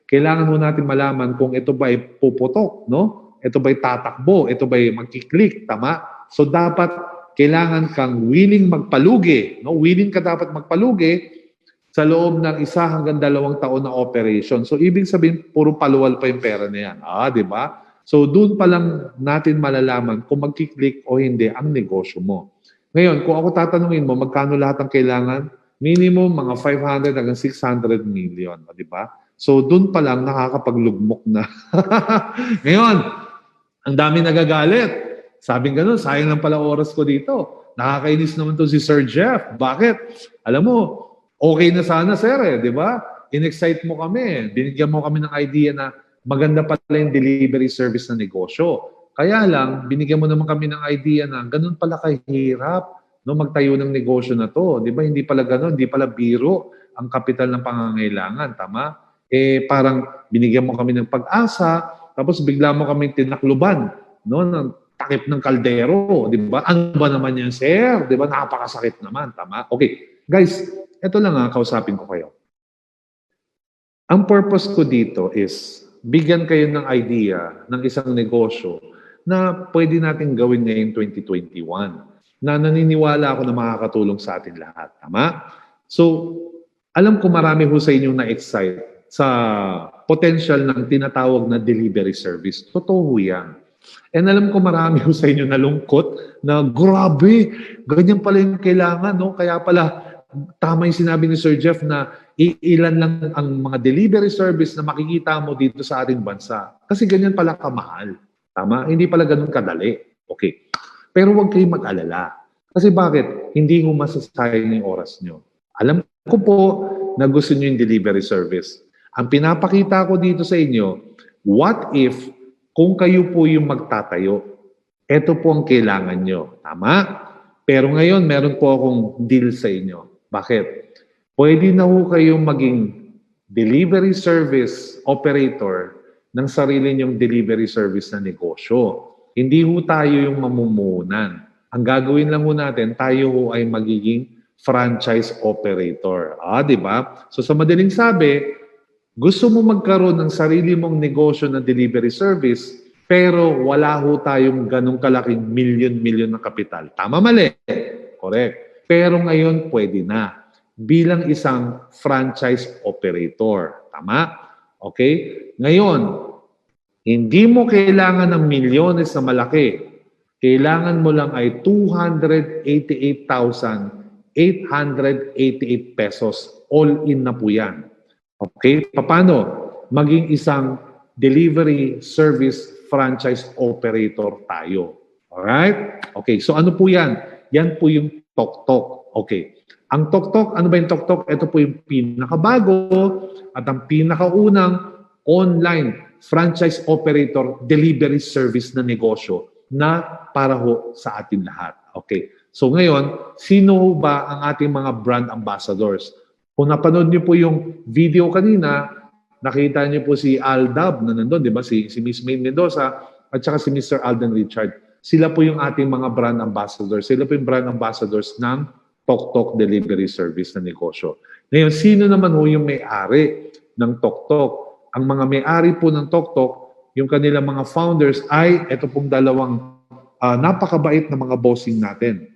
Speaker 1: Kailangan mo natin malaman kung ito ba ay puputok, no? Ito ba ay tatakbo? Ito ba ay magkiklik? Tama? So, dapat kailangan kang willing magpalugi. No? Willing ka dapat magpalugi sa loob ng 1 hanggang 2 taon na operation. So, ibig sabihin, puro paluwal pa yung pera na yan. Di ba? So, doon pa lang natin malalaman kung magkiklik o hindi ang negosyo mo. Ngayon, kung ako tatanungin mo, magkano lahat ang kailangan? Minimum, mga 500 hanggang 600 million. Di ba? So, doon pa lang nakakapaglugmok na. Ngayon, ang dami nagagalit. Sabing ganun, sayang lang pala oras ko dito. Nakakainis naman to si Sir Jeff. Bakit? Alam mo, okay na sana, sir, di ba? In-excite mo kami. Binigyan mo kami ng idea na maganda pala yung delivery service na negosyo. Kaya lang, binigyan mo naman kami ng idea na ganun pala kahirap no, magtayo ng negosyo na to. Di ba? Hindi pala ganun, hindi pala biro ang kapital ng pangangailangan. Tama? Parang binigyan mo kami ng pag-asa, tapos bigla mo kami tinakluban no, ng takip ng kaldero. Di ba? Ano ba naman yan, sir? Di ba? Napakasakit naman. Tama? Okay. Guys, ito lang kausapin ko kayo. Ang purpose ko dito is bigyan kayo ng idea ng isang negosyo na pwede natin gawin ngayong 2021 na naniniwala ako na makakatulong sa atin lahat. Tama? So, alam ko marami ho sa inyong na-excite sa potential ng tinatawag na delivery service. Totoo yan. And alam ko marami ho sa inyo nalungkot na grabe, ganyan pala yung kailangan. No? Kaya pala, tama yung sinabi ni Sir Jeff na ilan lang ang mga delivery service na makikita mo dito sa ating bansa. Kasi ganyan pala kamahal. Tama? Hindi pala ganun kadali. Okay. Pero huwag kayong mag-alala. Kasi bakit? Hindi mo masasayang yung oras nyo. Alam ko po na gusto nyo yung delivery service. Ang pinapakita ko dito sa inyo, what if kung kayo po yung magtatayo, ito po ang kailangan nyo. Tama? Pero ngayon, meron po akong deal sa inyo. Bakit? Pwede na ho kayong maging delivery service operator ng sarili niyong delivery service na negosyo. Hindi ho tayo yung mamumunan. Ang gagawin lang ho natin, tayo ho ay magiging franchise operator. Di ba? So sa madaling sabi, gusto mo magkaroon ng sarili mong negosyo na delivery service, pero wala ho tayong ganong kalaking milyon-milyon na kapital. Tama, mali? Correct. Pero ngayon, pwede na. Bilang isang franchise operator. Tama? Okay? Ngayon, hindi mo kailangan ng milyones na malaki. Kailangan mo lang ay 288,888 pesos. All in na po yan. Okay? Paano? Maging isang delivery service franchise operator tayo. Alright? Okay, so ano po yan? Yan po yung TokTok. Okay. Ang TokTok, ano ba yung TokTok? Ito po yung pinakabago at ang pinakaunang online franchise operator delivery service na negosyo na para ho sa atin lahat. Okay. So ngayon, sino ba ang ating mga brand ambassadors? Kung napanood niyo po yung video kanina, nakita niyo po si Aldab na nandun, di ba? Si Miss May Mendoza at saka si Mr. Alden Richard. Sila po yung ating mga brand ambassadors. Sila po yung brand ambassadors ng TokTok delivery service na negosyo. Ngayon, sino naman ho yung may-ari ng TokTok? Ang mga may-ari po ng TokTok, yung kanilang mga founders ay ito pong dalawang napakabait na mga bossing natin.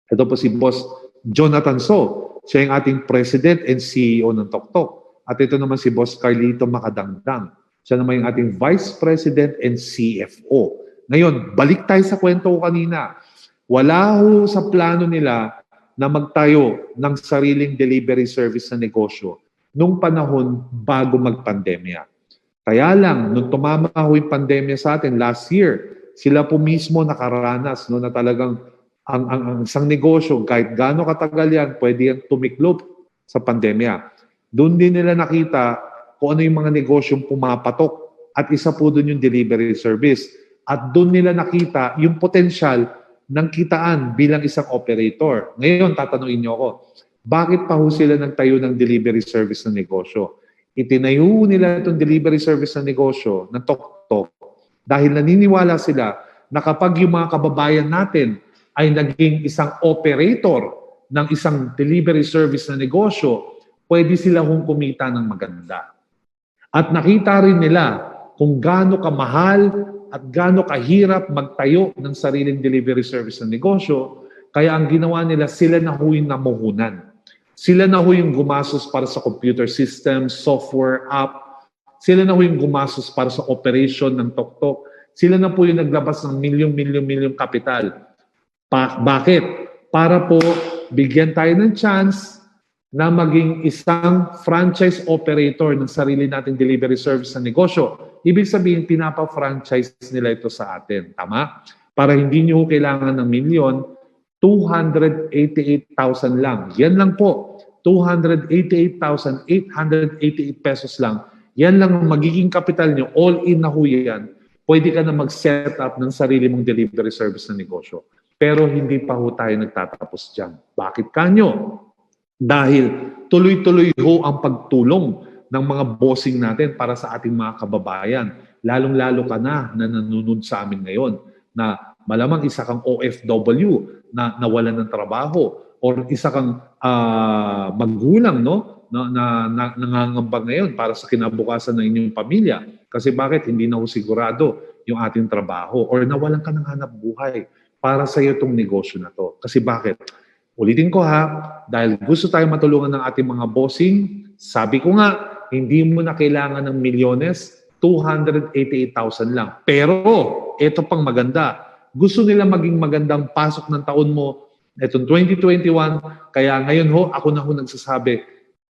Speaker 1: Ito po si Boss Jonathan So. Siya yung ating President and CEO ng TokTok. At ito naman si Boss Carlito Makadangdang. Siya naman yung ating Vice President and CFO. Ngayon, balik tayo sa kwento ko kanina. Wala ho sa plano nila na magtayo ng sariling delivery service na negosyo nung panahon bago magpandemya. Kaya lang, nung tumama ho yung pandemya sa atin last year, sila po mismo nakaranas na talagang ang isang negosyo, kahit gaano katagal yan, pwede yan tumiklop sa pandemya. Doon din nila nakita kung ano yung mga negosyong pumapatok at isa po doon yung delivery service. At doon nila nakita yung potensyal ng kitaan bilang isang operator. Ngayon, tatanungin niyo ako, bakit pa ho sila nagtayo ng delivery service ng negosyo? Itinayo nila itong delivery service ng negosyo ng TokTok dahil naniniwala sila na kapag yung mga kababayan natin ay naging isang operator ng isang delivery service na negosyo, pwede sila hong kumita ng maganda. At nakita rin nila kung gaano kamahal at gaano kahirap magtayo ng sariling delivery service ng negosyo, kaya ang ginawa nila, sila na ho yung namuhunan. Sila na ho yung gumastos para sa computer system, software, app. Sila na ho yung gumastos para sa operation ng TokTok. Sila na po yung naglabas ng milyong kapital. Bakit? Para po bigyan tayo ng chance na maging isang franchise operator ng sarili nating delivery service na negosyo. Ibig sabihin, pinapa-franchise nila ito sa atin. Tama? Para hindi nyo kailangan ng milyon, 288,000 lang. Yan lang po. 288,888 pesos lang. Yan lang ang magiging kapital nyo. All in na ho yan. Pwede ka na mag-set up ng sarili mong delivery service na negosyo. Pero hindi pa ho tayo nagtatapos dyan. Bakit kanyo? Dahil tuloy-tuloy ho ang pagtulong ng mga bossing natin para sa ating mga kababayan. Lalong-lalo ka na nanonood sa amin ngayon na malamang isa kang OFW na nawalan ng trabaho or isa kang magulang no na nangangamba ngayon para sa kinabukasan ng inyong pamilya. Kasi bakit hindi na ho sigurado yung ating trabaho or nawalan ka ng hanap buhay para sa iyo itong negosyo na to. Kasi bakit? Ulitin ko ha, dahil gusto tayong matulungan ng ating mga bossing, sabi ko nga, hindi mo na kailangan ng milyones, 288,000 lang. Pero, ito pang maganda. Gusto nila maging magandang pasok ng taon mo, itong 2021, kaya ngayon ho, ako na ho nagsasabi,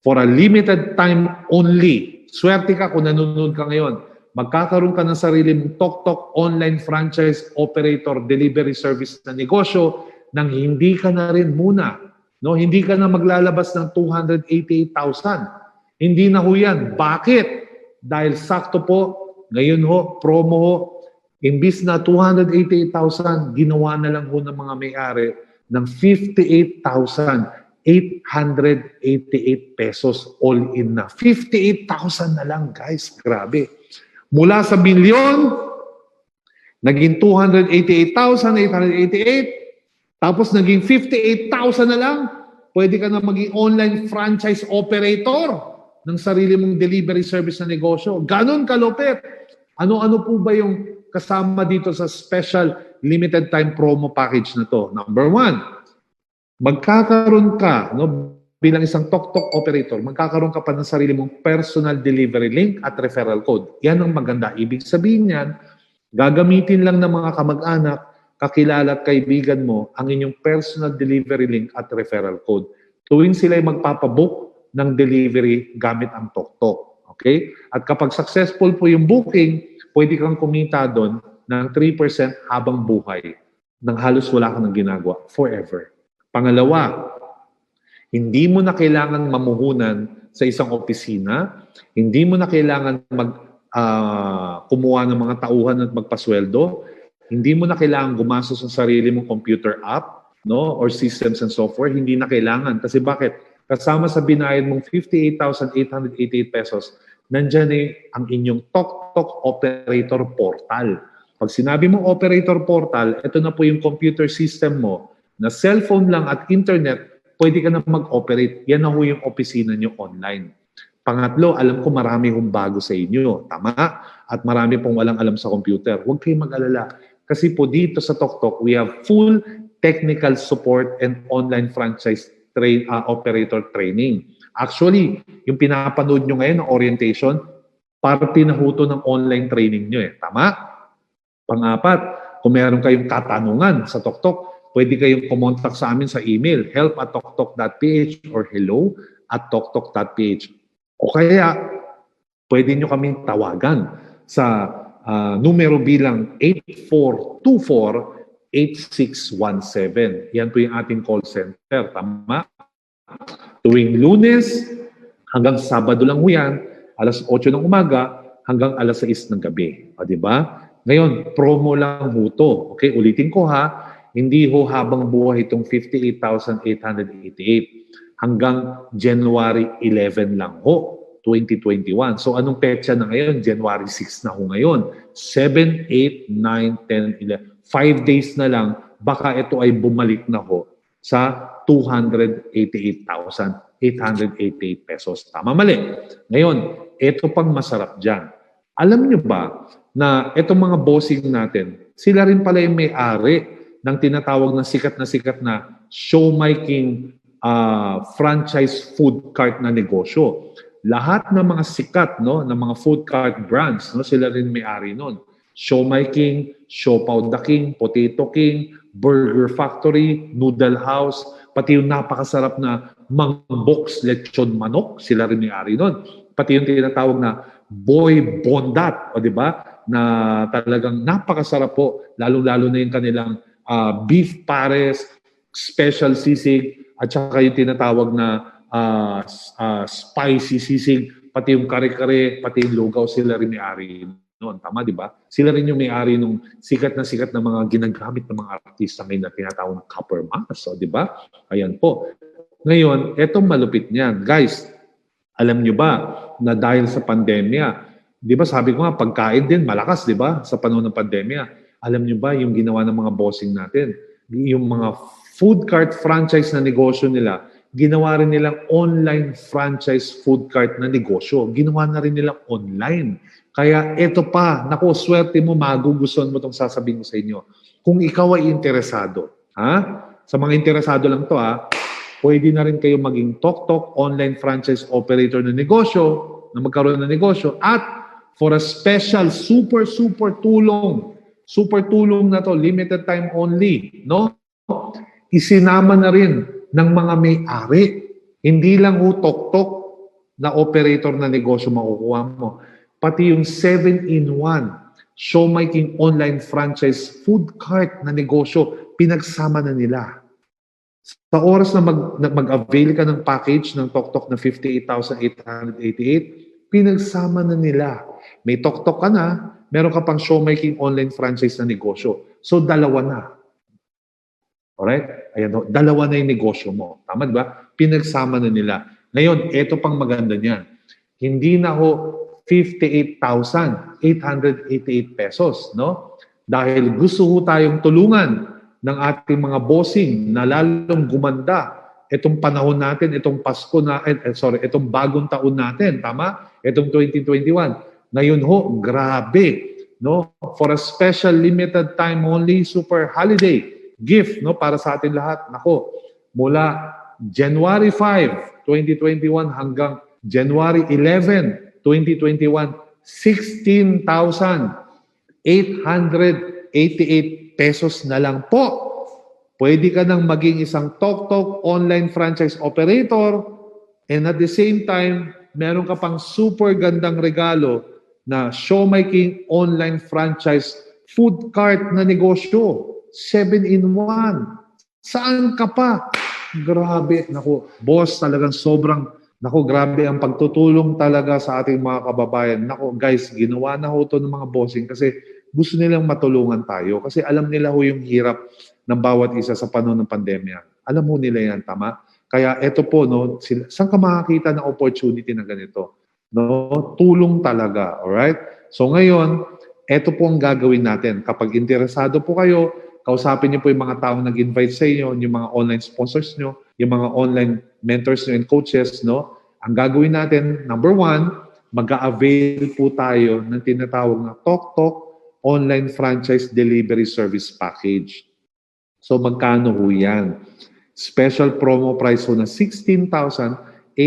Speaker 1: for a limited time only, swerte ka kung nanonood ka ngayon, magkakaroon ka ng sarili mong TokTok online franchise operator delivery service na negosyo nang hindi ka na rin muna. No? Hindi ka na maglalabas ng 288,000. Hindi na ho yan. Bakit? Dahil sakto po, ngayon ho, promo ho, imbis na 288,000, ginawa na lang ho ng mga may-ari ng 58,888 pesos all in na. 58,000 na lang, guys. Grabe. Mula sa milyon, naging 288,888, tapos naging 58,000 na lang, pwede ka na maging online franchise operator ng sarili mong delivery service na negosyo. Ganon kalupit. Ano-ano po ba yung kasama dito sa special limited time promo package na to? Number 1, magkakaroon ka, no, bilang isang TokTok operator, magkakaroon ka pa ng sarili mong personal delivery link at referral code. Yan ang maganda. Ibig sabihin yan, gagamitin lang ng mga kamag-anak, kakilala at kaibigan mo ang inyong personal delivery link at referral code. Tuwing sila'y magpapabook ng delivery gamit ang TokTok. Okay? At kapag successful po yung booking, pwede kang kumita doon ng 3% habang buhay nang halos wala kang ginagawa forever. Pangalawa, hindi mo na kailangan mamuhunan sa isang opisina, hindi mo na kailangan kumuha ng mga tauhan at magpasweldo, hindi mo na kailangan gumastos sa sarili mong computer app, no, or systems and software, hindi na kailangan. Kasi bakit? Kasama sa binayad mong 58,888 pesos, nandyan ang inyong TokTok Operator Portal. Pag sinabi mong Operator Portal, ito na po yung computer system mo na cellphone lang at internet, pwede ka na mag-operate. Yan na ho yung opisina nyo online. Pangatlo, alam ko marami hong bago sa inyo. Tama? At marami pong walang alam sa computer. Huwag kayong mag-alala. Kasi po dito sa TokTok, we have full technical support and online franchise operator training. Actually, yung pinapanood nyo ngayon ng orientation, parte na ho to ng online training nyo eh. Tama? Pang-apat, kung meron kayong katanungan sa TokTok, pwede kayong kumontak sa amin sa email, help@toktok.ph or hello@toktok.ph. O kaya, pwede nyo kaming tawagan sa numero bilang 8424-8617. Yan po yung ating call center. Tama? Tuwing Lunes hanggang Sabado lang ho yan, alas 8 ng umaga, hanggang alas 6 ng gabi. O, di ba? Ngayon, promo lang ho to. Okay, ulitin ko ha. Hindi ho habang buhay itong 58,888 hanggang January 11 lang ho, 2021. So anong petsa na ngayon? January 6 na ho ngayon. 7, 8, 9, 10, 11. 5 days na lang, baka ito ay bumalik na ho sa 288,888 pesos. Tama, mali. Ngayon, ito pang masarap dyan. Alam nyo ba na itong mga bossing natin, sila rin pala yung may-ari ng tinatawag na sikat na showmaking franchise food cart na negosyo. Lahat ng mga sikat, no, ng mga food cart brands, no, sila rin may-ari nun. Showmaking, Siopaw the King, Potato King, Burger Factory, Noodle House, pati yung napakasarap na Mangbox Lechon Manok, sila rin may-ari nun. Pati yung tinatawag na Boy Bondat, o di ba? Na talagang napakasarap po, lalo-lalo na yung kanilang beef pares, special sisig, at saka yung tinatawag na spicy sisig, pati yung kare-kare, pati yung lugaw, sila rin may-ari noon. Tama, di ba? Sila rin yung may-ari nung sikat na mga ginagamit ng mga artista ngayon na tinatawag na copper mask. So, di ba? Ayan po. Ngayon, etong malupit niyan. Guys, alam nyo ba na dahil sa pandemya, di ba sabi ko nga, pagkain din malakas, di ba? Sa panahon ng pandemya. Alam nyo ba yung ginawa ng mga bossing natin? Yung mga food cart franchise na negosyo nila, ginawa rin nilang online franchise food cart na negosyo. Ginawa na rin nilang online. Kaya ito pa, naku, swerte mo, magugustuhan mo itong sasabihin ko sa inyo. Kung ikaw ay interesado, ha? Sa mga interesado lang to, ha? Pwede na rin kayo maging Tok online franchise operator ng negosyo, na magkaroon ng negosyo, at for a special super tulong na to, limited time only, no? Isinama na rin ng mga may-ari. Hindi lang ho Tok na operator na negosyo makukuha mo. Pati yung 7-in-1 showmaking online franchise food cart na negosyo, pinagsama na nila. Sa oras na mag-avail ka ng package ng Tok na 58,888, pinagsama na nila. May Tok ka na, meron ka pang showmaking online franchise na negosyo. So, dalawa na. Alright? Ayan, dalawa na yung negosyo mo. Tama, di ba? Pinagsama na nila. Ngayon, ito pang maganda niyan. Hindi na ho 58,888 pesos, no? Dahil gusto ho tayong tulungan ng ating mga bossing na lalong gumanda itong panahon natin, itong Pasko na, itong bagong taon natin, tama? Itong 2021. Ngayon ho, grabe, no? For a special limited time only super holiday gift, no, para sa atin lahat. Nako, mula January 5, 2021 hanggang January 11, 2021, 16,888 pesos na lang po. Pwede ka nang maging isang Tok online franchise operator, and at the same time, meron ka pang super gandang regalo na showmaking online franchise food cart na negosyo. 7-in-1. Saan ka pa? Grabe. Naku, boss, talagang sobrang, naku, grabe ang pagtutulong talaga sa ating mga kababayan. Naku, guys, ginawa na ho ito ng mga bossing kasi gusto nilang matulungan tayo. Kasi alam nila ho yung hirap ng bawat isa sa panahon ng pandemya. Alam mo nila yan, tama? Kaya eto po, no, saan ka makakita ng opportunity na ganito? No, tulong talaga, alright? So ngayon, eto po ang gagawin natin. Kapag interesado po kayo, kausapin niyo po yung mga taong nag-invite sa inyo, yung mga online sponsors nyo, yung mga online mentors nyo and coaches, no? Ang gagawin natin, number 1, mag-a-avail po tayo ng tinatawag na Tok Online Franchise Delivery Service Package. So magkano ho yan? Special promo price ho na 16,888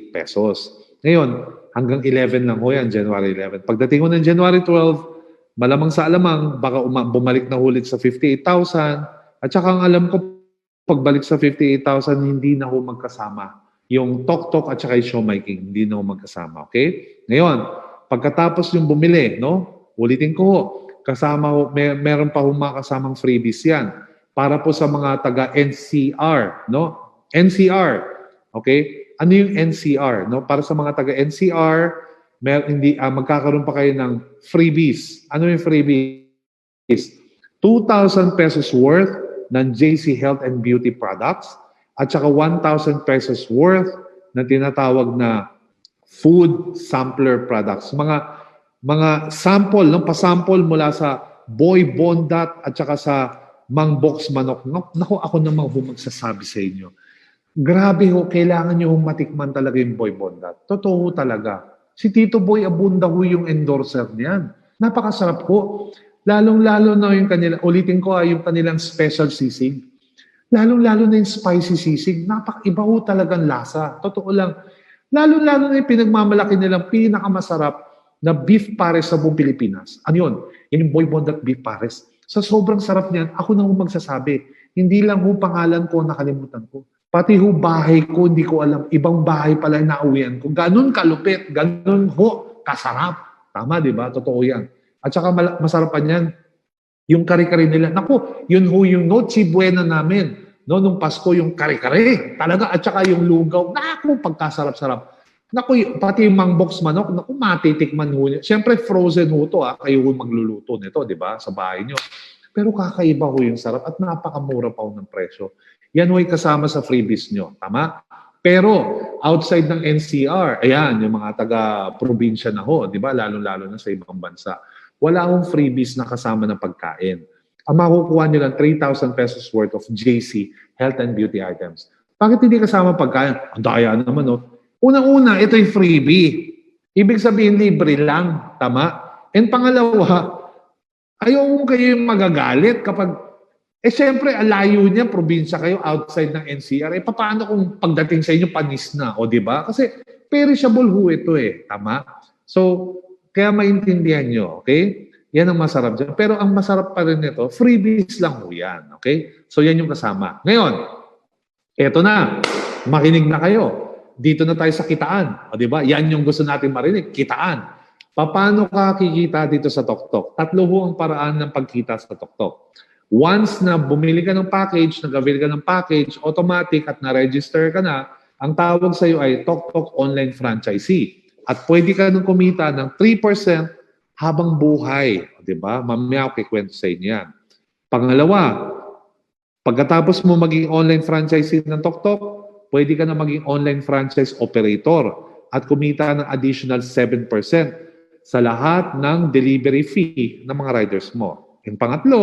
Speaker 1: pesos. Ngayon, hanggang 11 lang ho yan, January 11. Pagdating ho ng January 12, malamang sa alamang, baka bumalik na ulit sa 58,000. At saka ang alam ko, pagbalik sa 58,000, hindi na ho magkasama. Yung Tok at saka yung showmaking, hindi na ho magkasama. Okay? Ngayon, pagkatapos yung bumili, no? Ulitin ko ho, kasama ho, meron pa ho mga kasamang freebies yan. Para po sa mga taga-NCR, no? NCR, okay? Ano yung NCR, no? Para sa mga taga-NCR, magkakaroon pa kayo ng freebies. Ano yung freebies? 2,000 pesos worth ng JC Health and Beauty products at saka 1,000 pesos worth na tinatawag na food sampler products. Mga sample, no? Pasample mula sa Boy Bondat at saka sa Mang Box Manok. Naku, ako namang magsasabi sa inyo. Grabe ho, kailangan nyo matikman talaga yung Boy Bondat. Totoo talaga. Si Tito Boy Abunda ho yung endorser niyan. Napakasarap ho. Lalong-lalo na yung kanila, ulitin ko yung kanilang special sisig. Lalong-lalo na yung spicy sisig. Napakaiba ho talagang lasa. Totoo lang. Lalo-lalo na yung pinagmamalaki nilang pinakamasarap na beef pares sa buong Pilipinas. Ano yun? Yan yung Boy Bondat beef pares. Sa sobrang sarap niyan, ako na ho magsasabi. Hindi lang ho pangalan ko, nakalimutan ko. Pati ho bahay ko, hindi ko alam. Ibang bahay pala na nauwian ko. Ganun kalupit, ganun ho kasarap. Tama, di ba? Totoo yan. At saka masarap pa niyan, yung kare-kare nila. Naku, yun ho yung Noche Buena namin. No, nung Pasko, yung kare-kare. Talaga, at saka yung lugaw. Naku, pagkasarap-sarap. Naku, pati yung Mang Box Manok, naku, matitikman ho niya. Siyempre, frozen ho to, kayo ho magluluto nito, di ba? Sa bahay nyo. Pero kakaiba ho yung sarap at napakamura pa ho ng presyo. Yan ho'y kasama sa freebies nyo. Tama? Pero, outside ng NCR, ayan, yung mga taga-probinsya na ho, di ba? Lalo-lalo na sa ibang bansa. Wala hong freebies na kasama ng pagkain. Ang makukuha nyo lang 3,000 pesos worth of JC Health and Beauty items. Bakit hindi kasama pagkain? Ang daya naman, no? Unang-una, ito yung freebie. Ibig sabihin, libre lang. Tama? And pangalawa, ayaw kayo yung magagalit kapag, siyempre, alayo niya, probinsya kayo, outside ng NCR. Paano kung pagdating sa inyo, panis na? O, di ba? Kasi perishable ho ito Tama? So, kaya maintindihan nyo, okay? Yan ang masarap dyan. Pero ang masarap pa rin nito, freebies lang ho yan, okay? So, yan yung kasama. Ngayon, eto na. Makinig na kayo. Dito na tayo sa kitaan. O, di ba? Yan yung gusto natin marinig, kitaan. Paano ka kikita dito sa TokTok? Tatlo ho ang paraan ng pagkita sa TokTok. Once na bumili ka ng package, nag-avail ka ng package, automatic at na-register ka na, ang tawag sa iyo ay TokTok Online Franchisee. At pwede ka nang kumita ng 3% habang buhay. O, di ba? Mamaya ako kikwento sa inyo yan. Pangalawa, pagkatapos mo maging online franchisee ng TokTok, pwede ka na maging online franchise operator at kumita ng additional 7% sa lahat ng delivery fee ng mga riders mo. Yung pangatlo,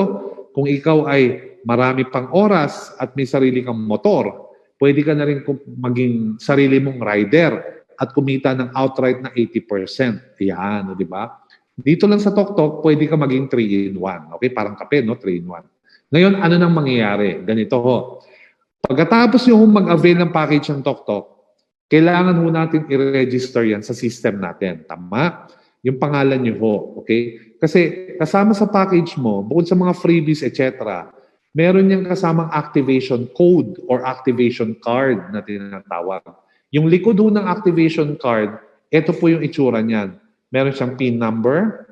Speaker 1: kung ikaw ay marami pang oras at may sarili kang motor, pwede ka na rin maging sarili mong rider at kumita ng outright na 80%. Yan, di ba? Dito lang sa TokTok, pwede ka maging 3-in-1. Okay? Parang kape, no? 3-in-1. Ngayon, ano nang mangyayari? Ganito ho. Pagkatapos nyo mag-avail ng package ng TokTok, kailangan ho natin i-register yan sa system natin. Tama? Yung pangalan nyo ho. Okay? Kasi kasama sa package mo, bukod sa mga freebies, etc., meron yung kasamang activation code or activation card na tinatawag. Yung likod ho ng activation card, ito po yung itsura niyan. Meron siyang PIN number,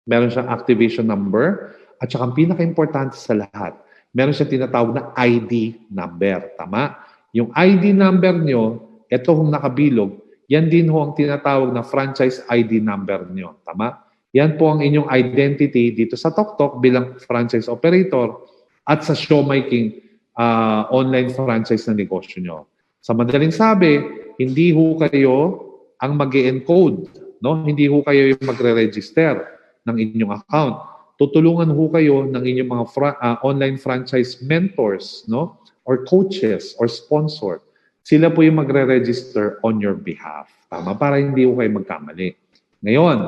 Speaker 1: meron siyang activation number, at saka ang pinaka-importante sa lahat, meron siyang tinatawag na ID number. Tama? Yung ID number nyo, ito kung nakabilog, yan din ho ang tinatawag na franchise ID number nyo. Tama? Yan po ang inyong identity dito sa TokTok bilang franchise operator at sa Showmaking online franchise na negosyo nyo. Sa madaling sabi, hindi ho kayo ang mag-encode. No? Hindi ho kayo yung magre-register ng inyong account. Tutulungan ho kayo ng inyong mga online franchise mentors, no? Or coaches or sponsor. Sila po yung magre-register on your behalf. Tama? Para hindi ho kayo magkamali. Ngayon,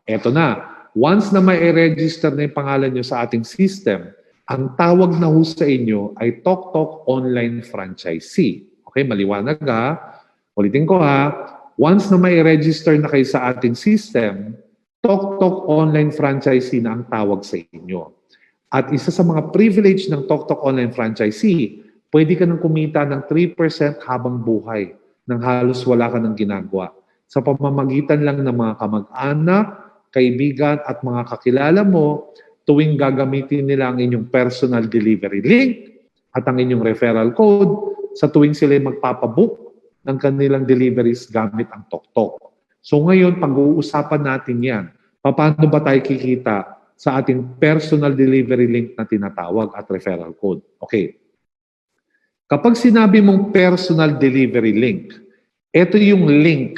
Speaker 1: eto na. Once na may register na yung pangalan nyo sa ating system, ang tawag na ho sa inyo ay TokTok Online Franchisee. Okay, maliwanag ha. Ulitin ko ha. Once na may register na kayo sa ating system, TokTok Online Franchisee na ang tawag sa inyo. At isa sa mga privilege ng TokTok Online Franchisee, pwede ka nang kumita ng 3% habang buhay nang halos wala ka nang ginagawa. Sa pamamagitan lang ng mga kamag-anak, kaibigan at mga kakilala mo, tuwing gagamitin nila ang inyong personal delivery link at ang inyong referral code sa tuwing sila magpapabook ng kanilang deliveries gamit ang TokTok. So ngayon, pag-uusapan natin yan. Paano ba tayo kikita sa ating personal delivery link na tinatawag at referral code? Okay. Kapag sinabi mong personal delivery link, ito yung link,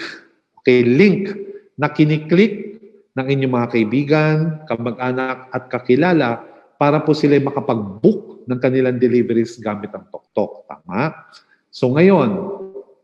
Speaker 1: okay, link na kiniklik ng inyong mga kaibigan, kamag-anak at kakilala para po sila makapag-book ng kanilang deliveries gamit ang TokTok. Tama? So ngayon,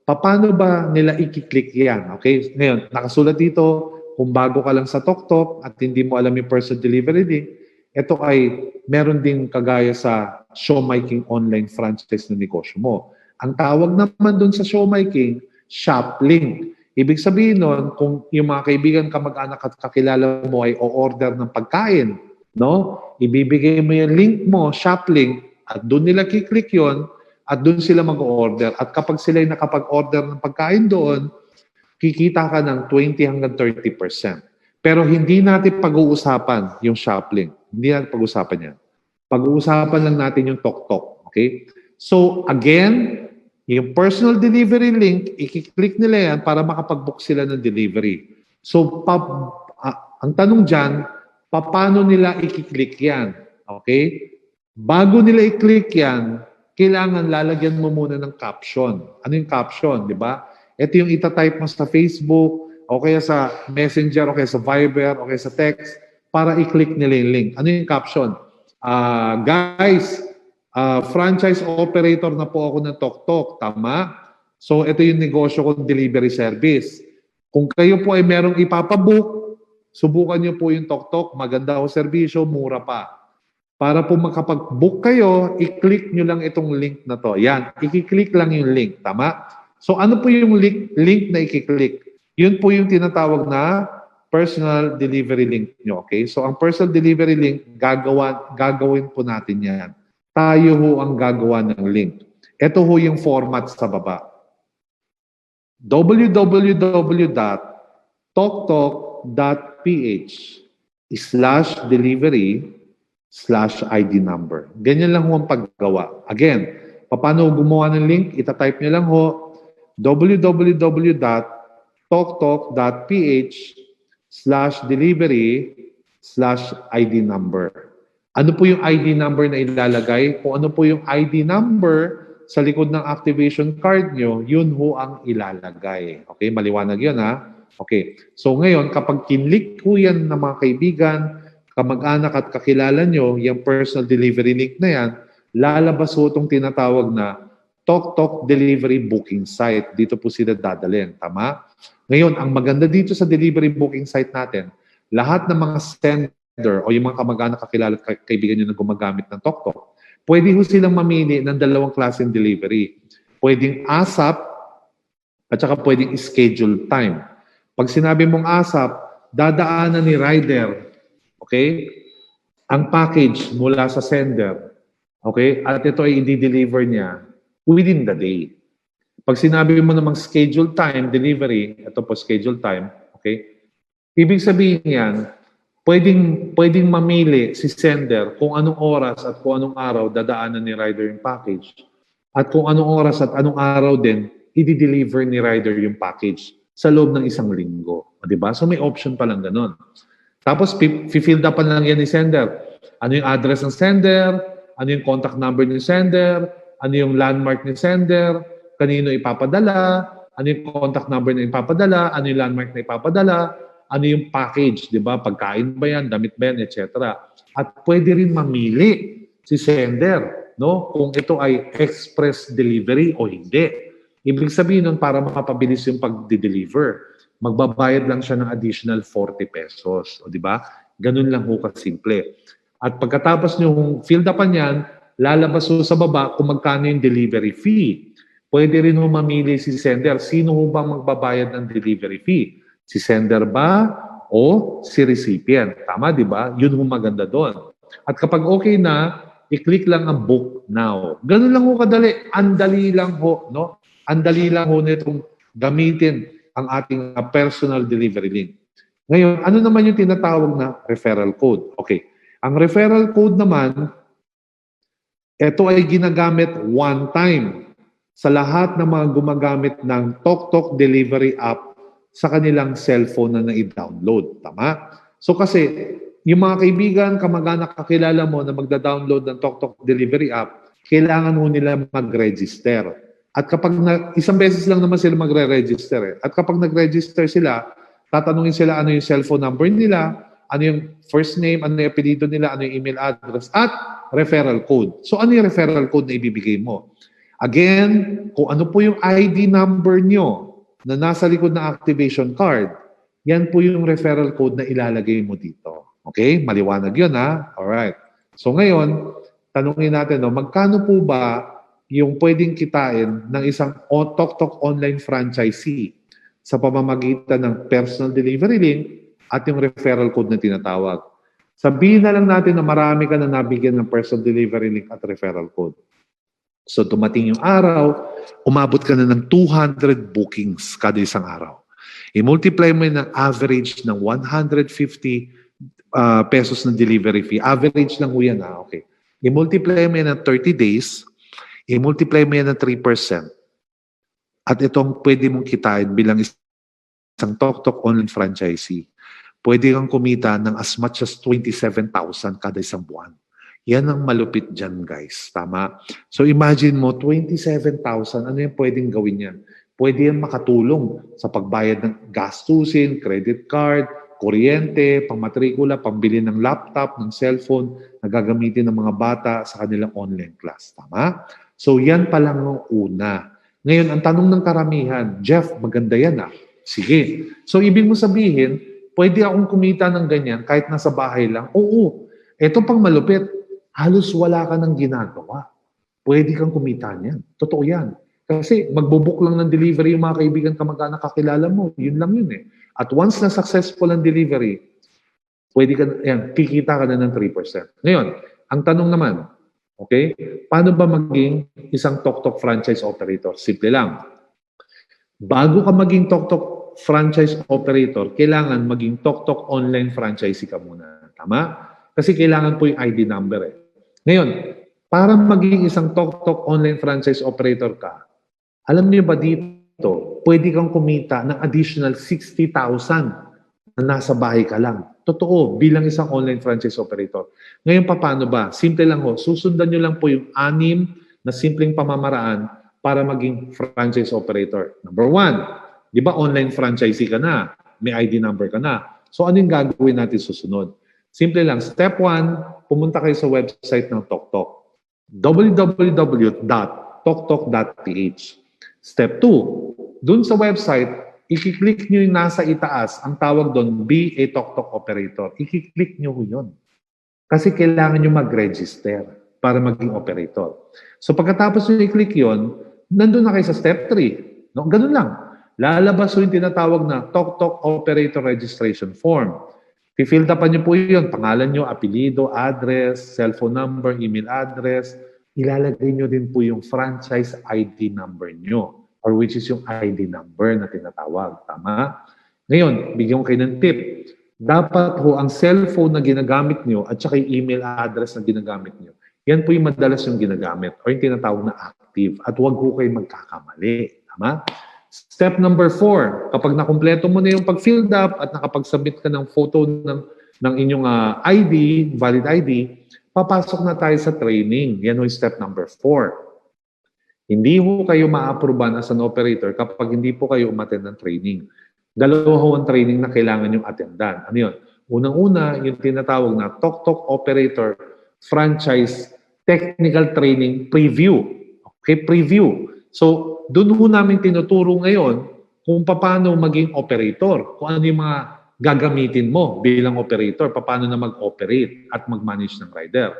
Speaker 1: paano ba nila i-click yan? Okay? Ngayon, nakasulat dito, kung bago ka lang sa TokTok at hindi mo alam yung personal delivery link, ito ay meron din kagaya sa Showmaking online franchise na negosyo mo. Ang tawag naman doon sa Showmaking, shop link. Ibig sabihin nun, kung yung mga kaibigan, kamag-anak at kakilala mo ay o-order ng pagkain, no? Ibibigay mo yung link mo, shop link, at doon nila kiklik yon at doon sila mag-order. At kapag sila ay nakapag-order ng pagkain doon, kikita ka ng 20 hanggang 30%. Pero hindi natin pag-uusapan yung shop link. Hindi natin pag-uusapan yan. Pag-uusapan lang natin yung TokTok. Okay? So, again, yung personal delivery link, i-click nila yan para makapag-book sila ng delivery. So, ang tanong dyan, paano nila i-click yan? Okay? Bago nila i-click yan, kailangan lalagyan mo muna ng caption. Ano yung caption, di ba? Ito yung itatype mo sa Facebook, o kaya sa Messenger, o kaya sa Viber, o kaya sa text, para i-click nila yung link. Ano yung caption? Guys, franchise operator na po ako ng TokTok. Tama? So, ito yung negosyo ko, delivery service. Kung kayo po ay merong ipapabook, subukan nyo po yung TokTok. Maganda o serbisyo, mura pa. Para po makapag-book kayo, i-click nyo lang itong link na to. Yan, i-click lang yung link. Tama? So, ano po yung link na i-click? Yun po yung tinatawag na personal delivery link nyo. Okay? So, ang personal delivery link, gagawin po natin yan. Tayo ho ang gagawa ng link. Ito ho yung format sa baba. www.toktok.ph/delivery/ID number. Ganyan lang ho ang paggawa. Again, paano gumawa ng link? Itatype nyo lang ho www.toktok.ph/delivery/ID number. Ano po yung ID number na ilalagay? Kung ano po yung ID number sa likod ng activation card nyo, yun ho ang ilalagay. Okay? Maliwanag yun, ha? Okay. So ngayon, kapag kinlik ho yan ng mga kaibigan, kamag-anak at kakilala nyo, yung personal delivery link na yan, lalabas ho itong tinatawag na TokTok Delivery Booking Site. Dito po sila dadalhin. Tama? Ngayon, ang maganda dito sa delivery booking site natin, lahat ng mga sender o yung mga kamag-anak, kakilala at kaibigan nyo na gumagamit ng TokTok, pwede ho silang mamili ng dalawang klaseng delivery. Pwedeng ASAP at saka pwedeng schedule time. Pag sinabi mong ASAP, dadaanan ni rider, okay, ang package mula sa sender, okay, at ito ay i-deliver niya within the day. Pag sinabi mo namang schedule time delivery, ito po schedule time, okay, ibig sabihin yan, pwedeng mamili si sender kung anong oras at kung anong araw dadaanan ni rider yung package. At kung anong oras at anong araw din, i-deliver ni rider yung package sa loob ng isang linggo. O, diba? So may option pa lang ganun. Tapos, fill upan lang yan ni sender. Ano yung address ng sender? Ano yung contact number ni sender? Ano yung landmark ni sender? Kanino ipapadala? Ano yung contact number na ipapadala? Ano yung landmark na ipapadala? Ano yung package, di ba? Pagkain ba yan, damit ba yan, etc. At pwede rin mamili si sender, no? Kung ito ay express delivery o hindi. Ibig sabihin nun, para makapabilis yung pag-deliver, magbabayad lang siya ng additional 40 pesos. O di ba? Ganun lang ho kasimple. At pagkatapos nyo fill upan yan, lalabas ho sa baba kung magkano yung delivery fee. Pwede rin ho mamili si sender. Sino ho ba magbabayad ng delivery fee? Si sender ba o si recipient? Tama, di ba? Yun ho maganda doon. At kapag okay na, i-click lang ang book now. Ganun lang ho kadali. Andali lang ho, no? Andali lang ho nitong gamitin ang ating personal delivery link. Ngayon, ano naman yung tinatawag na referral code? Okay. Ang referral code naman, ito ay ginagamit one time sa lahat ng mga gumagamit ng TokTok Delivery App sa kanilang cellphone na i-download. Tama? So kasi, yung mga kaibigan, kamag-anak, kakilala mo na magda-download ng TokTok Delivery app, kailangan mo nila mag-register. At kapag isang beses lang naman sila magre-register eh. At kapag nag-register sila, tatanungin sila ano yung cellphone number nila, ano yung first name, ano yung apelido nila, ano yung email address, at referral code. So ano yung referral code na ibibigay mo? Again, kung ano po yung ID number nyo na nasa likod ng activation card, yan po yung referral code na ilalagay mo dito. Okay? Maliwanag yun, ha? Alright. So ngayon, tanungin natin, no, magkano po ba yung pwedeng kitain ng isang TokTok online franchisee sa pamamagitan ng personal delivery link at yung referral code na tinatawag? Sabihin na lang natin na marami ka na nabigyan ng personal delivery link at referral code. So dumating yung araw, umabot ka na ng 200 bookings kada isang araw. I-multiply mo ng average ng 150 pesos na delivery fee. Average lang ho yan, ha? Okay. I-multiply mo yan ng 30 days, i-multiply mo yan ng 3%. At itong pwede mong kitain bilang isang TokTok online franchisee. Pwede kang kumita ng as much as 27,000 kada isang buwan. Yan ang malupit dyan, guys. Tama? So imagine mo, 27,000, ano yung pwedeng gawin yan? Pwede yan makatulong sa pagbayad ng gastusin, credit card, kuryente, pangmatrikula, pambili ng laptop, ng cellphone na gagamitin ng mga bata sa kanilang online class. Tama? So yan pa lang ang una. Ngayon, ang tanong ng karamihan, Jeff, maganda yan ah. Sige. So ibig mo sabihin, pwede akong kumita ng ganyan kahit nasa bahay lang? Oo. Ito pang malupit, halos wala ka ng ginagawa. Pwede kang kumita niyan. Totoo yan. Kasi magbubuk lang ng delivery yung mga kaibigan, kamag-anak, kakilala mo. Yun lang yun eh. At once na successful ang delivery, pwede ka, yan, kikita ka na ng 3%. Ngayon, ang tanong naman, okay, paano ba maging isang TokTok franchise operator? Simple lang. Bago ka maging TokTok franchise operator, kailangan maging TokTok online franchisee ka muna. Tama? Kasi kailangan po yung ID number eh. Ngayon, para maging isang TokTok online franchise operator ka, alam niyo ba dito, pwede kang kumita ng additional 60,000 na nasa bahay ka lang. Totoo, bilang isang online franchise operator. Ngayon, paano ba? Simple lang ho. Susundan nyo lang po yung 6 na simpleng pamamaraan para maging franchise operator. Number 1, di ba online franchisee ka na? May ID number ka na. So, ano yung gagawin natin susunod? Simple lang. Step 1, pumunta kayo sa website ng TokTok. www.toktok.ph. Step 2, dun sa website, i-click nyo yung nasa itaas, ang tawag doon, Be a TokTok Operator. I-click nyo yun. Kasi kailangan nyo mag-register para maging operator. So pagkatapos nyo i-click yun, nandun na kayo sa step 3. No? Ganun lang. Lalabas yung tinatawag na TokTok Operator Registration Form. I-fill upan nyo po yun. Pangalan nyo, apelido, address, cellphone number, email address. Ilalagay nyo din po yung franchise ID number nyo, or which is yung ID number na tinatawag. Tama? Ngayon, bigyan ko kayo ng tip. Dapat ho ang cellphone na ginagamit nyo at saka yung email address na ginagamit nyo, yan po yung madalas yung ginagamit or yung tinatawag na active. At huwag ho kayo magkakamali. Tama? Step number 4, kapag nakumpleto mo na yung pag-filled up at nakapag-submit ka ng photo ng inyong ID, valid ID, papasok na tayo sa training. Yan yung step number 4. Hindi ho kayo ma-approvean as an operator kapag hindi po kayo umattend ng training. Dalawa ho ang training na kailangan yung attendan. Ano yun? Unang-una, yung tinatawag na TokTok Operator Franchise Technical Training Preview. Okay, preview. So, doon ho namin tinuturo ngayon kung paano maging operator, kung ano yung mga gagamitin mo bilang operator, paano na mag-operate at mag-manage ng rider.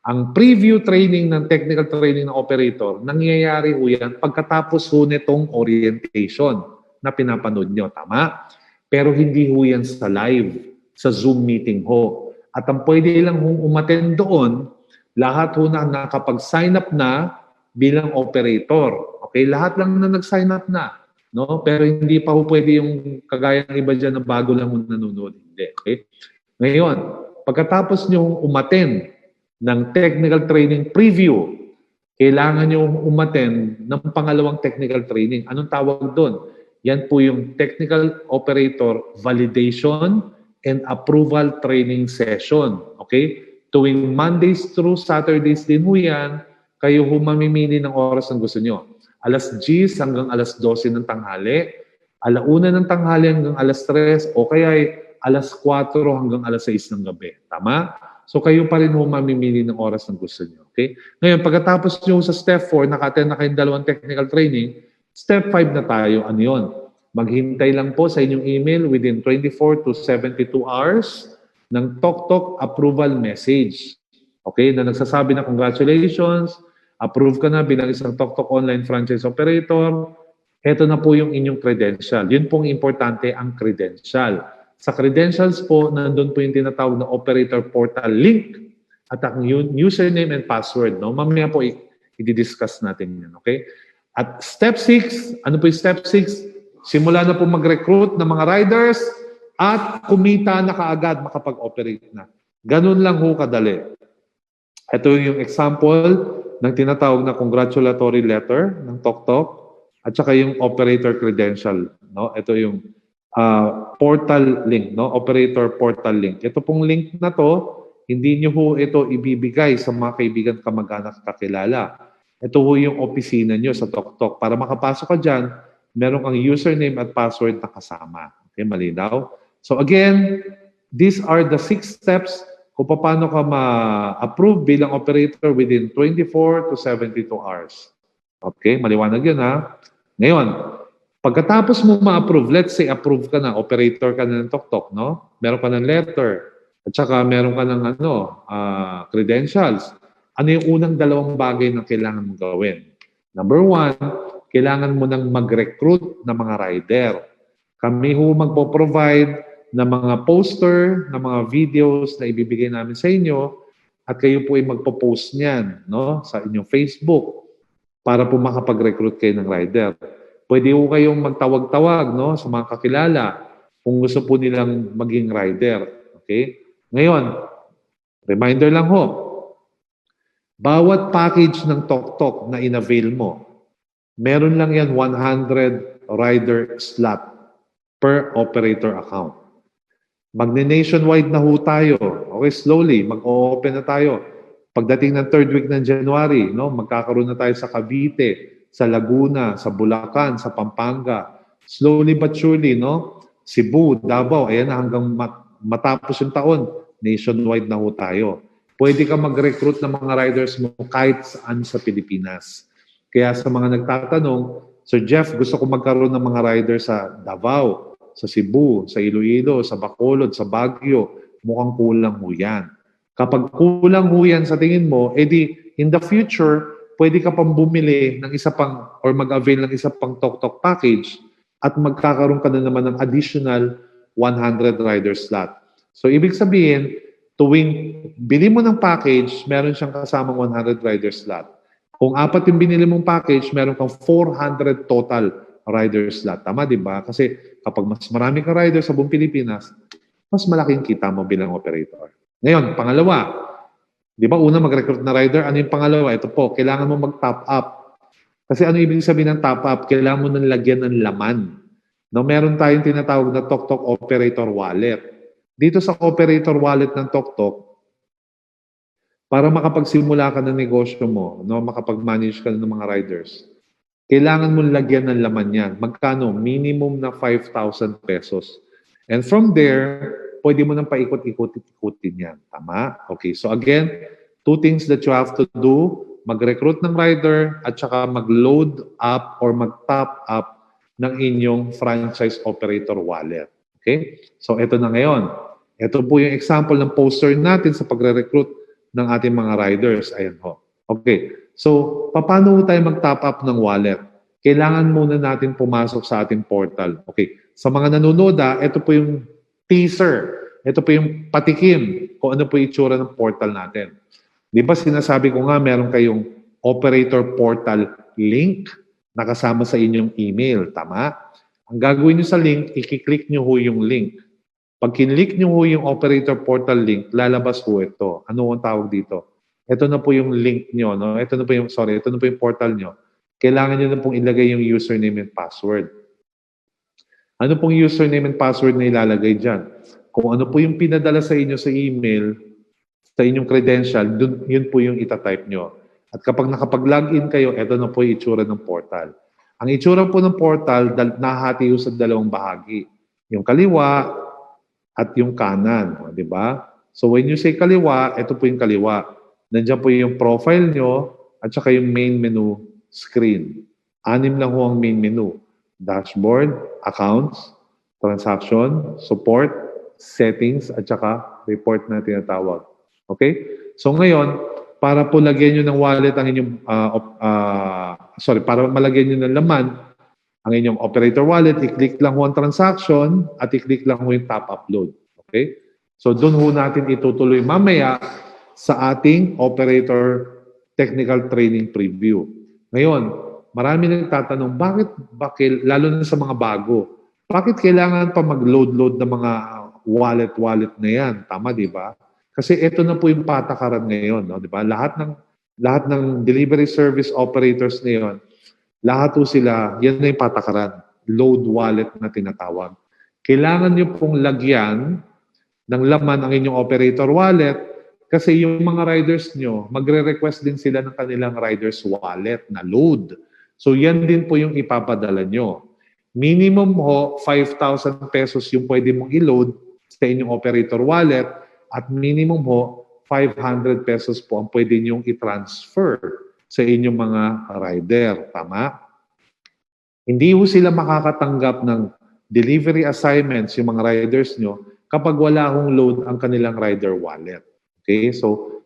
Speaker 1: Ang preview training ng technical training ng operator, nangyayari ho yan pagkatapos ho nitong orientation na pinapanood nyo. Tama? Pero hindi ho yan sa live, sa Zoom meeting ho. At ang pwede lang hong umattend doon, lahat ho na nakapag-sign up na bilang operator. Okay? Lahat lang na nag-sign up na. No? Pero hindi pa ho pwede yung kagaya ng iba dyan na bago lang ho nanonood. Hindi. Okay? Ngayon, pagkatapos nyo umattend ng technical training preview, kailangan nyo umattend ng pangalawang technical training. Anong tawag doon? Yan po yung Technical Operator Validation and Approval Training Session. Okay? Tuwing Mondays through Saturdays din ho yan, kayo ho mamimili ng oras ng gusto nyo. Alas 10 hanggang alas 12 ng tanghali, alauna ng tanghali hanggang alas 3, o kaya ay alas 4 hanggang alas 6 ng gabi. Tama? So kayo pa rin ho mamimili ng oras ng gusto nyo. Okay? Ngayon, pagkatapos nyo sa step 4, naka-attend na kayong 2 technical training, step 5 na tayo. Ano yun? Maghintay lang po sa inyong email within 24 to 72 hours ng TokTok approval message. Okay? Na nagsasabi na congratulations, approve ka na bilang isang TokTok online franchise operator. Ito na po yung inyong credential. Yun pong importante, ang credential. Sa credentials po, nandun po yung tinatawag na operator portal link at ang username and password. No? Mamaya po i-discuss natin yan. Okay? At step 6, ano po yung step 6? Simula na po mag-recruit ng mga riders at kumita na kaagad, makapag-operate na. Ganun lang ho kadali. Ito yung example ng tinatawag na congratulatory letter ng TokTok at saka yung operator credential. No? Ito yung portal link, no? Operator portal link. Ito pong link na to, hindi nyo ho ito ibibigay sa mga kaibigan, kamag-anak, kakilala. Ito ho yung opisina nyo sa TokTok. Para makapasok ka dyan, meron kang username at password na kasama. Okay, malinaw? So again, these are the 6 steps kung paano ka ma-approve bilang operator within 24 to 72 hours. Okay, maliwanag yun ha. Ngayon, pagkatapos mo ma-approve, let's say approve ka na, operator ka na ng TokTok, no? Meron ka ng letter, at saka meron ka ng credentials. Ano yung unang 2 bagay na kailangan mong gawin? Number 1, kailangan mo nang mag-recruit ng mga rider. Kami ho magpo-provide ng mga poster, ng mga videos na ibibigay namin sa inyo at kayo po ay magpo-post niyan, no? Sa inyong Facebook para po makapag-recruit kayo ng rider. Pwede po kayong magtawag-tawag, no, sa mga kakilala kung gusto po nilang maging rider. Okay? Ngayon, reminder lang ho, bawat package ng TokTok na in-avail mo, meron lang yan 100 rider slot per operator account. Magne-nationwide na ho tayo. Okay, slowly, mag-open na tayo. Pagdating ng 3rd week ng January, no, magkakaroon na tayo sa Cavite, sa Laguna, sa Bulacan, sa Pampanga. Slowly but surely, no? Cebu, Davao, ayan na hanggang matapos yung taon, nationwide na ho tayo. Pwede ka mag-recruit ng mga riders mo kahit saan sa Pilipinas. Kaya sa mga nagtatanong, Sir Jeff, gusto ko magkaroon ng mga riders sa Davao, sa Cebu, sa Iloilo, sa Bacolod, sa Baguio. Mukhang kulang ho yan. Kapag kulang ho yan sa tingin mo, edi in the future, pwede ka pang bumili ng isa pang or mag-avail ng isa pang TokTok package at magkakaroon ka na naman ng additional 100 rider slot. So, ibig sabihin, tuwing bili mo ng package, meron siyang kasamang 100 rider slot. Kung 4 yung binili mong package, meron kang 400 total rider slot. Tama, di ba? Kasi kapag mas marami kang rider sa buong Pilipinas, mas malaking kita mo bilang operator. Ngayon, pangalawa, di ba una mag-recruit na rider? Ano yung pangalawa? Ito po, kailangan mo mag-top up. Kasi ano ibig sabihin ng top up? Kailangan mo nang lagyan ng laman. No, meron tayong tinatawag na TokTok Operator Wallet. Dito sa Operator Wallet ng TokTok, para makapagsimula ka ng negosyo mo, no, makapag-manage ka ng mga riders, kailangan mo lagyan ng laman yan. Magkano? Minimum na 5,000 pesos. And from there, pwede mo nang paikot-ikutin yan. Tama? Okay. So again, 2 things that you have to do, mag-recruit ng rider at saka mag-load up or mag-top up ng inyong franchise operator wallet. Okay? So ito na ngayon. Ito po yung example ng poster natin sa pagre-recruit ng ating mga riders. Ayan ho. Okay. So, paano tayo mag-top up ng wallet? Kailangan muna natin pumasok sa ating portal. Okay. Sa mga nanonood, ito po yung teaser. Ito po yung patikim kung ano po yung itsura ng portal natin. Di ba sinasabi ko nga meron kayong operator portal link na kasama sa inyong email. Tama? Ang gagawin nyo sa link, i-click nyo ho yung link. Pag kinlik nyo ho yung operator portal link, lalabas ho ito. Ano ang tawag dito? Ito na po yung link nyo. No? Ito na po yung portal nyo. Kailangan nyo na pong ilagay yung username and password. Ano pong username and password na ilalagay dyan? Kung ano po yung pinadala sa inyo sa email, sa inyong credential, yun po yung itatype nyo. At kapag nakapag-login kayo, eto na po yung itsura ng portal. Ang itsura po ng portal, nahati sa dalawang bahagi. Yung kaliwa at yung kanan. Di ba? So when you say kaliwa, ito po yung kaliwa. Nandiyan po yung profile nyo at saka yung main menu screen. 6 lang ho ang main menu. Dashboard, accounts, transaction, support, settings, at saka report na tinatawag. Okay? So ngayon, para po lagyan nyo ng wallet ang inyong, para malagyan nyo ng laman ang inyong operator wallet, i-click lang ho ang transaction at i-click lang ho yung top upload. Okay? So doon ho natin itutuloy mamaya sa ating operator technical training preview. Ngayon, marami nagtatanong, bakit, lalo na sa mga bago, bakit kailangan pa mag-load ng mga wallet na yan? Tama, di ba? Kasi ito na po yung patakaran ngayon, no? Di ba? Lahat ng delivery service operators ngayon, lahat po sila, yan na yung patakaran, load wallet na tinatawag. Kailangan nyo pong lagyan ng laman ang inyong operator wallet kasi yung mga riders nyo, magre-request din sila ng kanilang riders wallet na load. So yan din po yung ipapadala nyo. Minimum ho, 5,000 pesos yung pwede mong i-load sa inyong operator wallet at minimum ho, 500 pesos po ang pwede nyong i-transfer sa inyong mga rider. Tama? Hindi ho sila makakatanggap ng delivery assignments yung mga riders nyo kapag wala hong load ang kanilang rider wallet. Okay? So,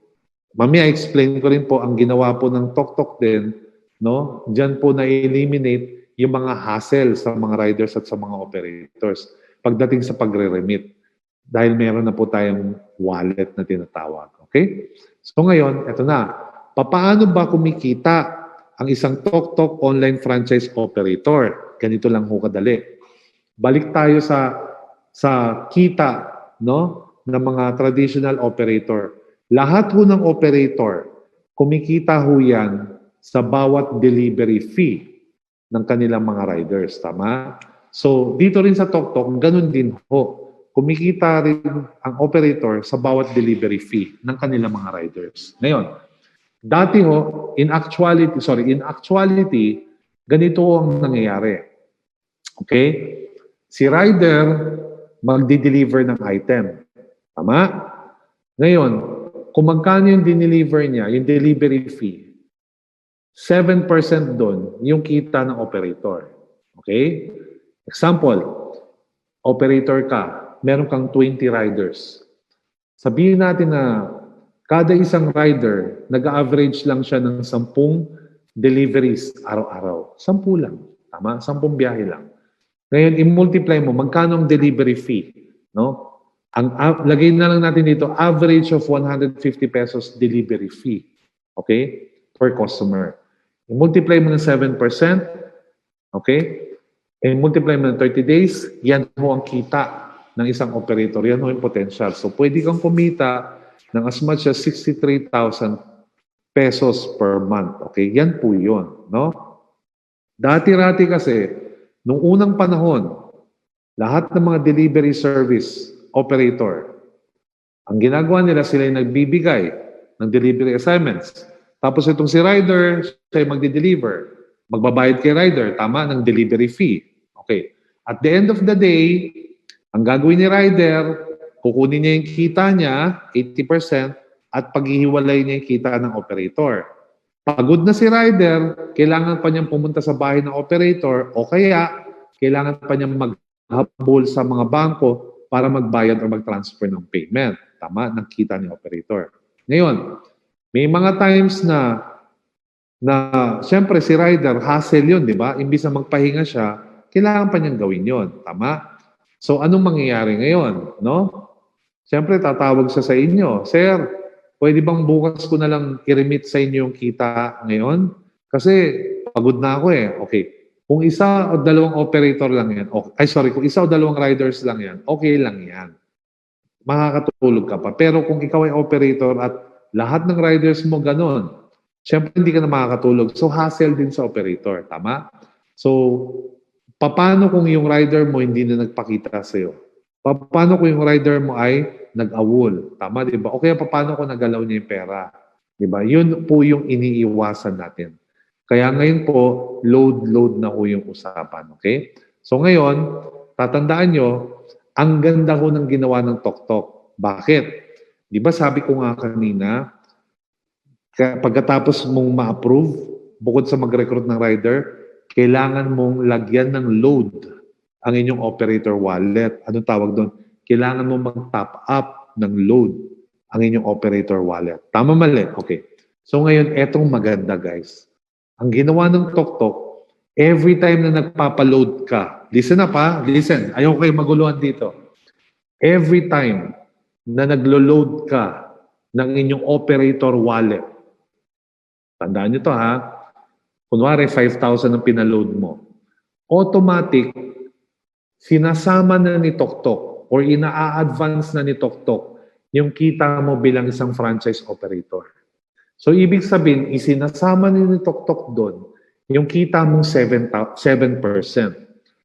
Speaker 1: mamaya explain ko rin po ang ginawa po ng TokTok din, no? Diyan po na-eliminate yung mga hassle sa mga riders at sa mga operators pagdating sa pagre-remit. Dahil meron na po tayong wallet na tinatawag. Okay? So ngayon, eto na. Paano ba kumikita ang isang TokTok online franchise operator? Ganito lang ho kadali. Balik tayo sa kita, no, ng mga traditional operator. Lahat ho ng operator, kumikita ho yan sa bawat delivery fee ng kanilang mga riders. Tama? So, dito rin sa TokTok, ganun din ho. Kumikita rin ang operator sa bawat delivery fee ng kanilang mga riders. Ngayon, dati ho, in actuality, ganito ang nangyayari. Okay? Si rider, magdi-deliver ng item. Tama? Ngayon, kung magkano yung dineliver niya, yung delivery fee, 7% doon yung kita ng operator. Okay? Example, operator ka, meron kang 20 riders. Sabihin natin na kada isang rider, nag-average lang siya ng 10 deliveries araw-araw. 10 lang. Tama? 10 biyahe lang. Ngayon, i-multiply mo, magkano ang delivery fee? No? Lagay na lang natin dito, average of 150 pesos delivery fee. Okay? Per customer. I-multiply mo ng 7%. Okay? I-multiply mo ng 30 days. Yan ho ang kita ng isang operator. Yan ho yung potential. So, pwede kang kumita ng as much as 63,000 pesos per month. Okay? Yan po yun. No? Dati-rati kasi, nung unang panahon, lahat ng mga delivery service operator, ang ginagawa nila, sila yung nagbibigay ng delivery assignments. Tapos itong si rider, siya yung magdi-deliver. Magbabayad kay rider, tama, ng delivery fee. Okay. At the end of the day, ang gagawin ni rider, kukunin niya yung kita niya, 80%, at paghihiwalay niya yung kita ng operator. Pagod na si rider, kailangan pa niyang pumunta sa bahay ng operator o kaya kailangan pa niyang maghabol sa mga bangko para magbayad o mag-transfer ng payment. Tama? Ng kita ni operator. Ngayon, may mga times na siyempre si rider, hassle yun, di ba? Imbis na magpahinga siya, kailangan pa niyang gawin yun. Tama? So, anong mangyayari ngayon? No? Siyempre, tatawag siya sa inyo. Sir, pwede bang bukas ko na lang i-remit sa inyo yung kita ngayon? Kasi pagod na ako eh. Okay. Kung isa o dalawang operator lang yan, kung isa o dalawang riders lang yan, okay lang yan. Makakatulog ka pa. Pero kung ikaw ay operator at lahat ng riders mo ganun, syempre hindi ka na makakatulog. So, hassle din sa operator. Tama? So, Paano kung yung rider mo hindi na nagpakita sa'yo? Paano kung yung rider mo ay nag-awol? Tama, di ba? O kaya paano kung nagalaw niya yung pera? Di ba? Yun po yung iniiwasan natin. Kaya ngayon po, load na po yung usapan. Okay? So ngayon, tatandaan nyo, ang ganda ko ng ginawa ng TokTok. Bakit? Di ba sabi ko nga kanina, pagkatapos mong ma-approve, bukod sa mag-recruit ng rider, kailangan mong lagyan ng load ang inyong operator wallet. Anong tawag doon? Kailangan mong mag-top up ng load ang inyong operator wallet. Tama, mali? Okay. So ngayon, etong maganda guys. Ang ginawa ng TokTok, every time na nagpapaload ka, listen up ha, listen, ayaw kayo maguluhan dito. Every time na naglo-load ka ng inyong operator wallet, tandaan nyo to ha, kunwari 5,000 ang pinaload mo, automatic, sinasama na ni TokTok or ina-advance na ni TokTok yung kita mo bilang isang franchise operator. So, ibig sabihin, isinasama ni TokTok doon yung kita mong 7%.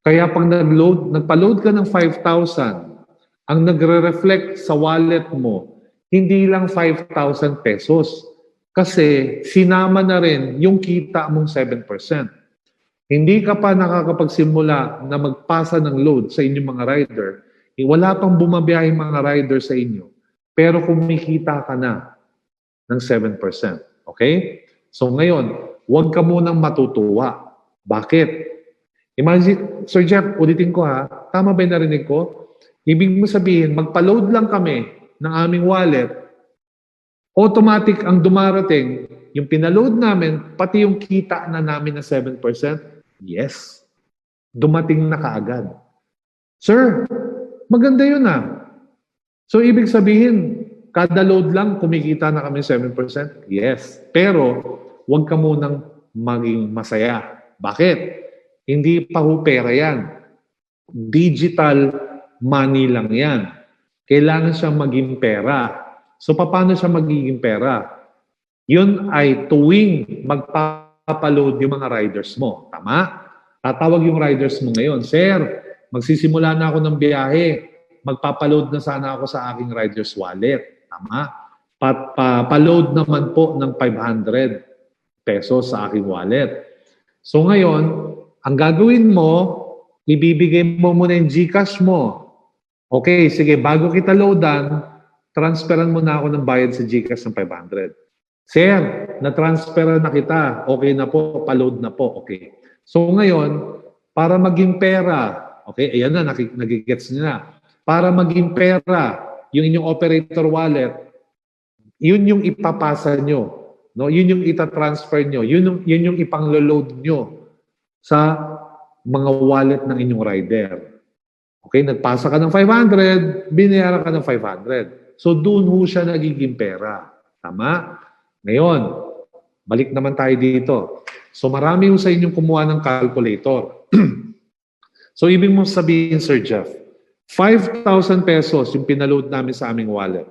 Speaker 1: Kaya pag nagpa-load ka ng 5,000, ang nagre-reflect sa wallet mo, hindi lang 5,000 pesos. Kasi sinama na rin yung kita mong 7%. Hindi ka pa nakakapagsimula na magpasa ng load sa inyong mga rider. Wala pang bumabiyahing mga rider sa inyo. Pero kumikita ka na ng 7%. Okay? So ngayon, huwag ka munang matutuwa. Bakit? Imagine, Sir Jeff, ulitin ko ha. Tama ba yung narinig ko? Ibig mo sabihin, magpa-load lang kami ng aming wallet, automatic ang dumarating, yung pinaload namin, pati yung kita na namin na 7%, yes. Dumating na kaagad. Sir, maganda yun ah. So, ibig sabihin, kada load lang, kumikita na kami 7%? Yes. Pero, huwag ka munang maging masaya. Bakit? Hindi pa ho pera yan. Digital money lang yan. Kailangan siyang maging pera. So, paano siya magiging pera? Yun ay tuwing magpapaload yung mga riders mo. Tama? Tatawag yung riders mo ngayon, Sir, magsisimula na ako ng biyahe. Magpapaload na sana ako sa aking rider's wallet. Tama? Paload naman po ng 500 pesos sa aking wallet. So ngayon, ang gagawin mo, ibibigay mo muna yung GCash mo. Okay, sige, bago kita loadan, transferan mo na ako ng bayad sa GCash ng 500. Sir, na-transferan na kita. Okay na po, paload na po. Okay. So ngayon, para maging pera, okay, ayan na, nagigets niyo na. Para maging pera, yung inyong operator wallet, yun yung ipapasa nyo. No? Yun yung itatransfer nyo. Yun yung ipang-load nyo sa mga wallet ng inyong rider. Okay, nagpasa ka ng 500, binayaran ka ng 500. So, doon ho siya nagiging pera. Tama? Ngayon, balik naman tayo dito. So, marami ho sa inyong kumuha ng calculator. So, ibig mong sabihin, Sir Jeff, 5,000 pesos yung pinaload namin sa aming wallet.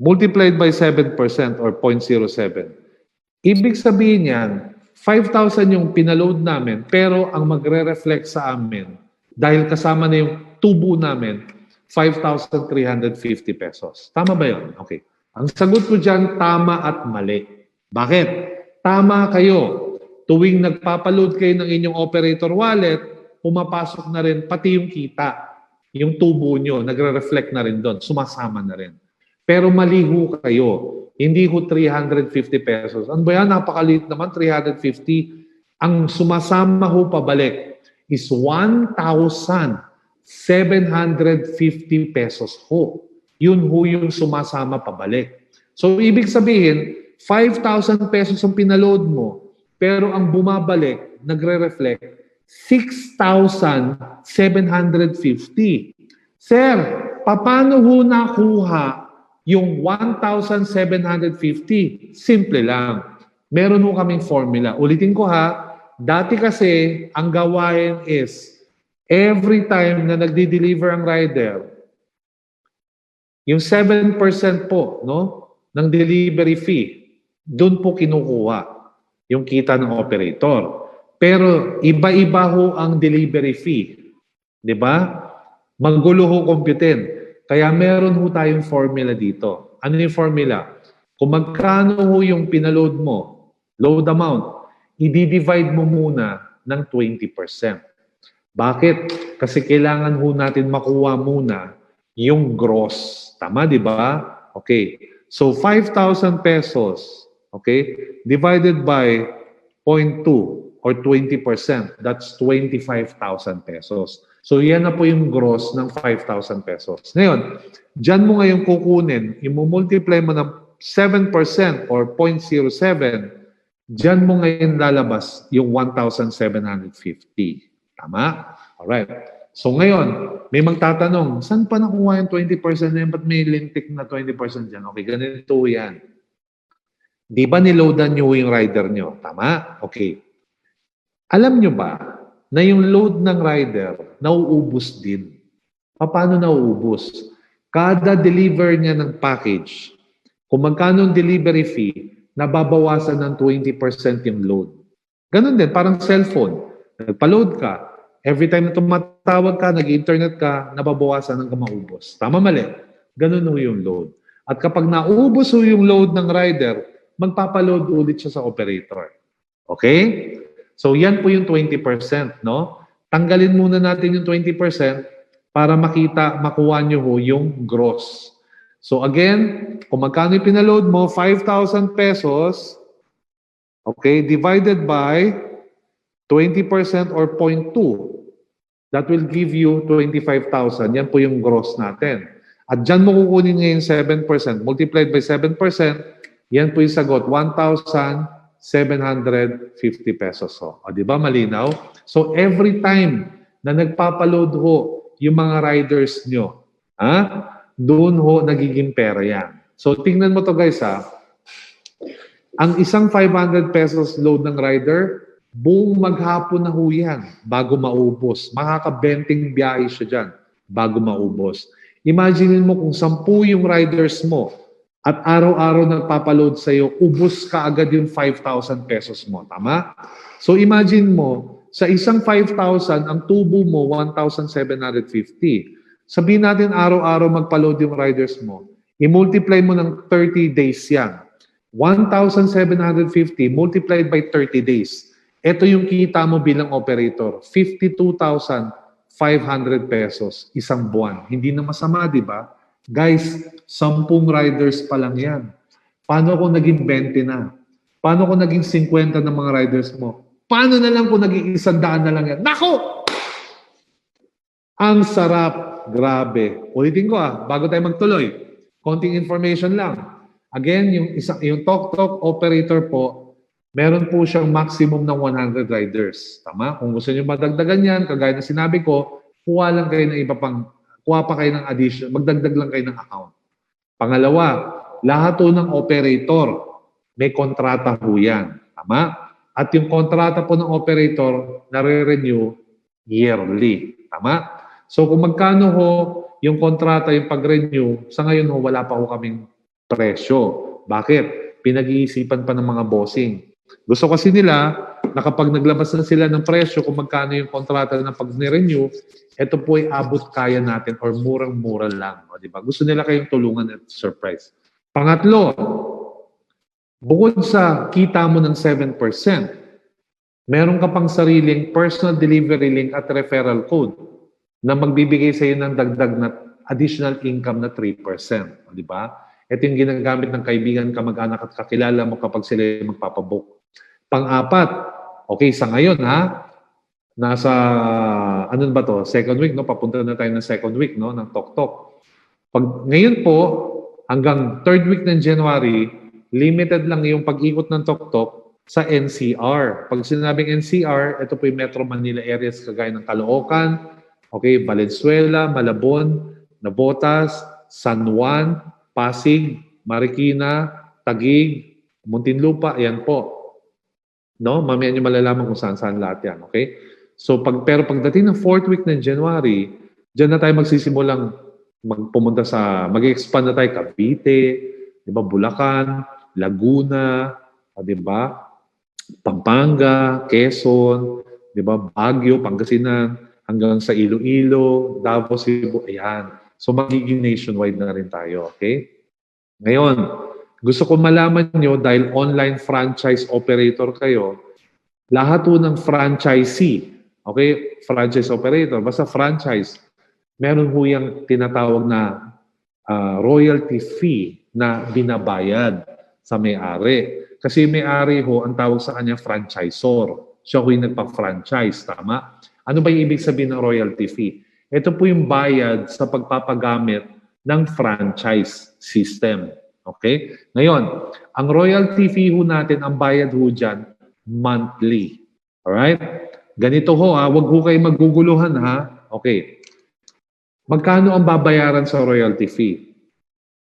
Speaker 1: Multiplied by 7% or 0.07. Ibig sabihin yan, 5,000 yung pinaload namin, pero ang magre-reflect sa amin, dahil kasama na yung tubo namin, 5,350 pesos. Tama ba yun? Okay. Ang sagot ko dyan, tama at mali. Bakit? Tama kayo. Tuwing nagpapaload kayo ng inyong operator wallet, pumapasok na rin pati yung kita. Yung tubo nyo, nagre-reflect na rin doon. Sumasama na rin. Pero mali ho kayo. Hindi ho 350 pesos. Ano ba yan? Napakaliit naman, 350. Ang sumasama ho pabalik is 1,750 pesos ho. Yun ho yung sumasama pabalik. So, ibig sabihin, 5,000 pesos ang pinaload mo, pero ang bumabalik, nagre-reflect, 6,750. Sir, paano ho nakuha yung 1,750? Simple lang. Meron ho kaming formula. Ulitin ko ha, dati kasi, ang gawain is, every time na nagdi-deliver ang rider, yung 7% po, no, ng delivery fee, doon po kinukuha yung kita ng operator. Pero iba-iba ho ang delivery fee. Di ba? Magulo ho computin. Kaya meron ho tayong formula dito. Ano yung formula? Kung magkano ho yung pinaload mo, load amount, i-divide mo muna ng 20%. Bakit? Kasi kailangan ho natin makuha muna yung gross. Tama, di ba? Okay. So, 5,000 pesos, okay, divided by 0.2 or 20%, that's 25,000 pesos. So, yan na po yung gross ng 5,000 pesos. Ngayon, dyan mo ngayon kukunin, i-multiply mo ng 7% or 0.07, dyan mo ngayon lalabas yung 1,750. Tama? Alright. So ngayon, may magtatanong, saan pa nakuha yung 20% na yan? Ba't may lintik na 20% dyan? Okay, ganito yan. Di ba niloadan nyo yung rider nyo? Tama? Okay. Alam nyo ba na yung load ng rider nauubos din? Paano nauubos? Kada deliver niya ng package, kung magkano ang delivery fee, nababawasan ng 20% yung load. Ganun din, parang cellphone. Nagpa-load ka, every time na tumatawag ka, nag-internet ka, nababawasan hanggang maubos. Tama, mali? Ganun ho yung load. At kapag naubos ho yung load ng rider, magpapaload ulit siya sa operator. Okay? So, yan po yung 20%, no? Tanggalin muna natin yung 20% para makuha nyo ho yung gross. So, again, kung magkano yung pinaload mo, 5,000 pesos, okay, divided by 20% or 0.2, that will give you 25,000. Yan po yung gross natin. At dyan mo kukunin ngayon 7%. Multiplied by 7%, yan po yung sagot, 1,750 pesos. O, di ba malinaw? So, every time na nagpapaload ho yung mga riders nyo, doon ho nagiging pera yan. So, tingnan mo to guys Ang isang 500 pesos load ng rider, buong maghapon na ho yan bago maubos. Makaka-20 biyahe siya dyan bago maubos. Imagine mo kung 10 yung riders mo at araw-araw nagpapaload sa'yo, ubos ka agad yung 5,000 pesos mo. Tama? So imagine mo, sa isang 5,000, ang tubo mo, 1,750. Sabihin natin araw-araw magpaload yung riders mo. I-multiply mo ng 30 days yan. 1,750 multiplied by 30 days. Ito yung kita mo bilang operator. 52,500 pesos isang buwan. Hindi na masama, di ba? Guys, 10 riders pa lang yan. Paano kung naging 20 na? Paano kung naging 50 ng mga riders mo? Paano na lang kung naging 100 na lang yan? Nako! Ang sarap. Grabe. Ulitin ko bago tayo magtuloy. Konting information lang. Again, yung Tok-Tok operator po, meron po siyang maximum ng 100 riders. Tama? Kung gusto niyo madagdagan yan, kagaya na sinabi ko, kuha lang kayo ng iba pang, kuha pa kayo ng addition, magdagdag lang kayo ng account. Pangalawa, lahat po ng operator, may kontrata po yan. Tama? At yung kontrata po ng operator, nare-renew yearly. Tama? So kung magkano ho yung kontrata, yung pag-renew, sa ngayon ho, wala pa ho kaming presyo. Bakit? Pinag-iisipan pa ng mga bossing. Gusto kasi nila na kapag naglabas na sila ng presyo kung magkano yung kontrata na pag ni-renew, ito po ay abot kaya natin or murang-mura lang. O, diba? Gusto nila kayong tulungan at surprise. Pangatlo, bukod sa kita mo ng 7%, meron ka pang sariling personal delivery link at referral code na magbibigay sa iyo ng dagdag na additional income na 3%. O, diba? Ito yung ginagamit ng kaibigan, kamag-anak at kakilala mo kapag sila magpapabook. Pang-apat, okay, sa ngayon nasa, ano ba to? Second week, no? Papunta na tayo ng second week, no? Ng Tok-Tok. Ngayon po, hanggang third week ng January, limited lang yung pag-ikot ng Tok-Tok sa NCR. Pag sinabing NCR, ito po yung Metro Manila areas kagaya ng Caloocan, okay, Valenzuela, Malabon, Navotas, San Juan, Pasig, Marikina, Taguig, Muntinlupa, ayan po. No? Mamaya nyo malalaman kung saan-saan lahat yan. Okay? So, pero pagdating ng fourth week ng January, dyan na tayo magsisimulang mag-expand na tayo Cavite, di ba, Bulacan, Laguna, di ba? Pampanga, Quezon, 'di ba? Baguio, Pangasinan, hanggang sa Iloilo, Davao, Cebu, ayan. So magiging nationwide na rin tayo, okay? Ngayon, gusto ko malaman nyo dahil online franchise operator kayo, lahat po ng franchisee, okay? Franchise operator, basta franchise, meron po yung tinatawag na royalty fee na binabayad sa may-ari. Kasi may-ari ho, ang tawag sa kanya franchisor. Siya ho yung nagpa-franchise, tama? Ano ba yung ibig sabihin ng royalty fee? Ito po yung bayad sa pagpapagamit ng franchise system. Okay? Ngayon, ang royalty fee ho natin, ang bayad ho dyan, monthly. Alright? Ganito ho ha, huwag ho kayo maguguluhan ha. Okay. Magkano ang babayaran sa royalty fee?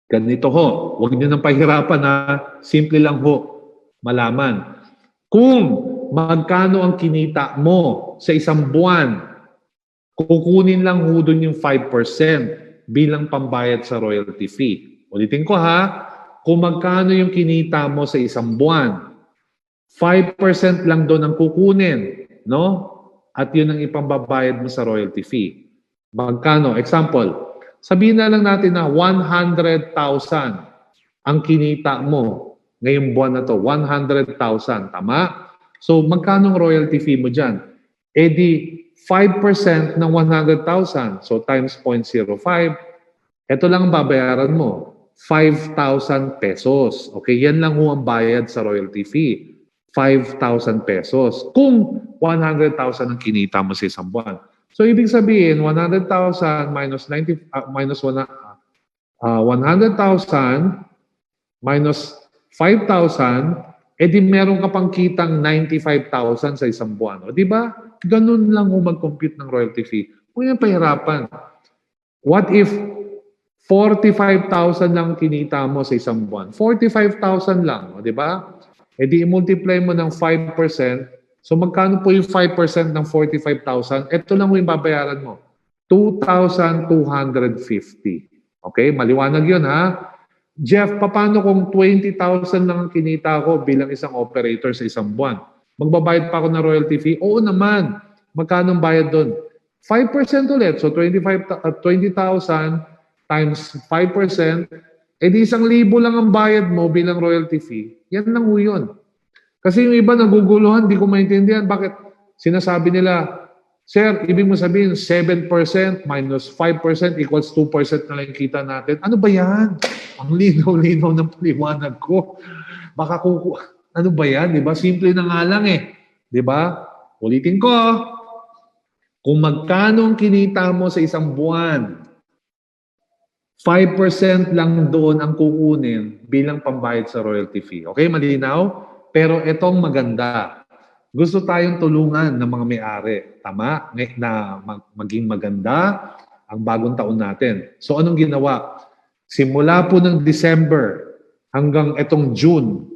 Speaker 1: Ganito ho, huwag niyo nang pahirapan ha. Simple lang ho, malaman. Kung magkano ang kinita mo sa isang buwan, kukunin lang ho dun yung 5% bilang pambayad sa royalty fee. Ulitin ko ha, kung magkano yung kinita mo sa isang buwan, 5% lang doon ang kukunin, no? At yun ang ipambabayad mo sa royalty fee. Magkano? Example, sabihin na lang natin na 100,000 ang kinita mo ngayong buwan na to. 100,000, tama? So, magkano ang royalty fee mo dyan? Eh di, 5% ng 100,000. So, times 0.05. Ito lang ang babayaran mo. 5,000 pesos. Okay, yan lang ho ang bayad sa royalty fee. 5,000 pesos. Kung 100,000 ang kinita mo sa isang buwan. So, ibig sabihin, 100,000 minus 100,000 minus 5,000, edi meron ka pang kitang 95,000 sa isang buwan. O, di ba? Ganun lang ho mag-compute ng royalty fee. Huwag yung pahirapan. What if 45,000 lang kinita mo sa isang buwan? 45,000 lang, o, di ba? Edi i-multiply mo ng 5%. So magkano po yung 5% ng 45,000? Ito lang yung babayaran mo. 2,250. Okay? Maliwanag yun ha? Jeff, paano kung 20,000 lang ang kinita ko bilang isang operator sa isang buwan? Magbabayad pa ako ng royalty fee? Oo naman. Magkano ang bayad doon? 5% ulit. So 20,000 times 5%, edi 1,000 lang ang bayad mo bilang royalty fee. Yan lang ho yun. Kasi yung iba naguguluhan, di ko maintindihan. Bakit sinasabi nila, Sir, ibig mo sabihin 7% minus 5% equals 2% na lang kita natin. Ano ba yan? Ang linaw-linaw ng paliwanag ko. Baka ano ba yan? Di ba? Simple na nga lang eh. Di ba? Ulitin ko. Kung magkano ang kinita mo sa isang buwan, 5% lang doon ang kukunin bilang pambayad sa royalty fee. Okay, malinaw? Pero itong maganda. Gusto tayong tulungan ng mga may-ari. Tama? Na maging maganda ang bagong taon natin. So anong ginawa? Simula po ng December hanggang itong June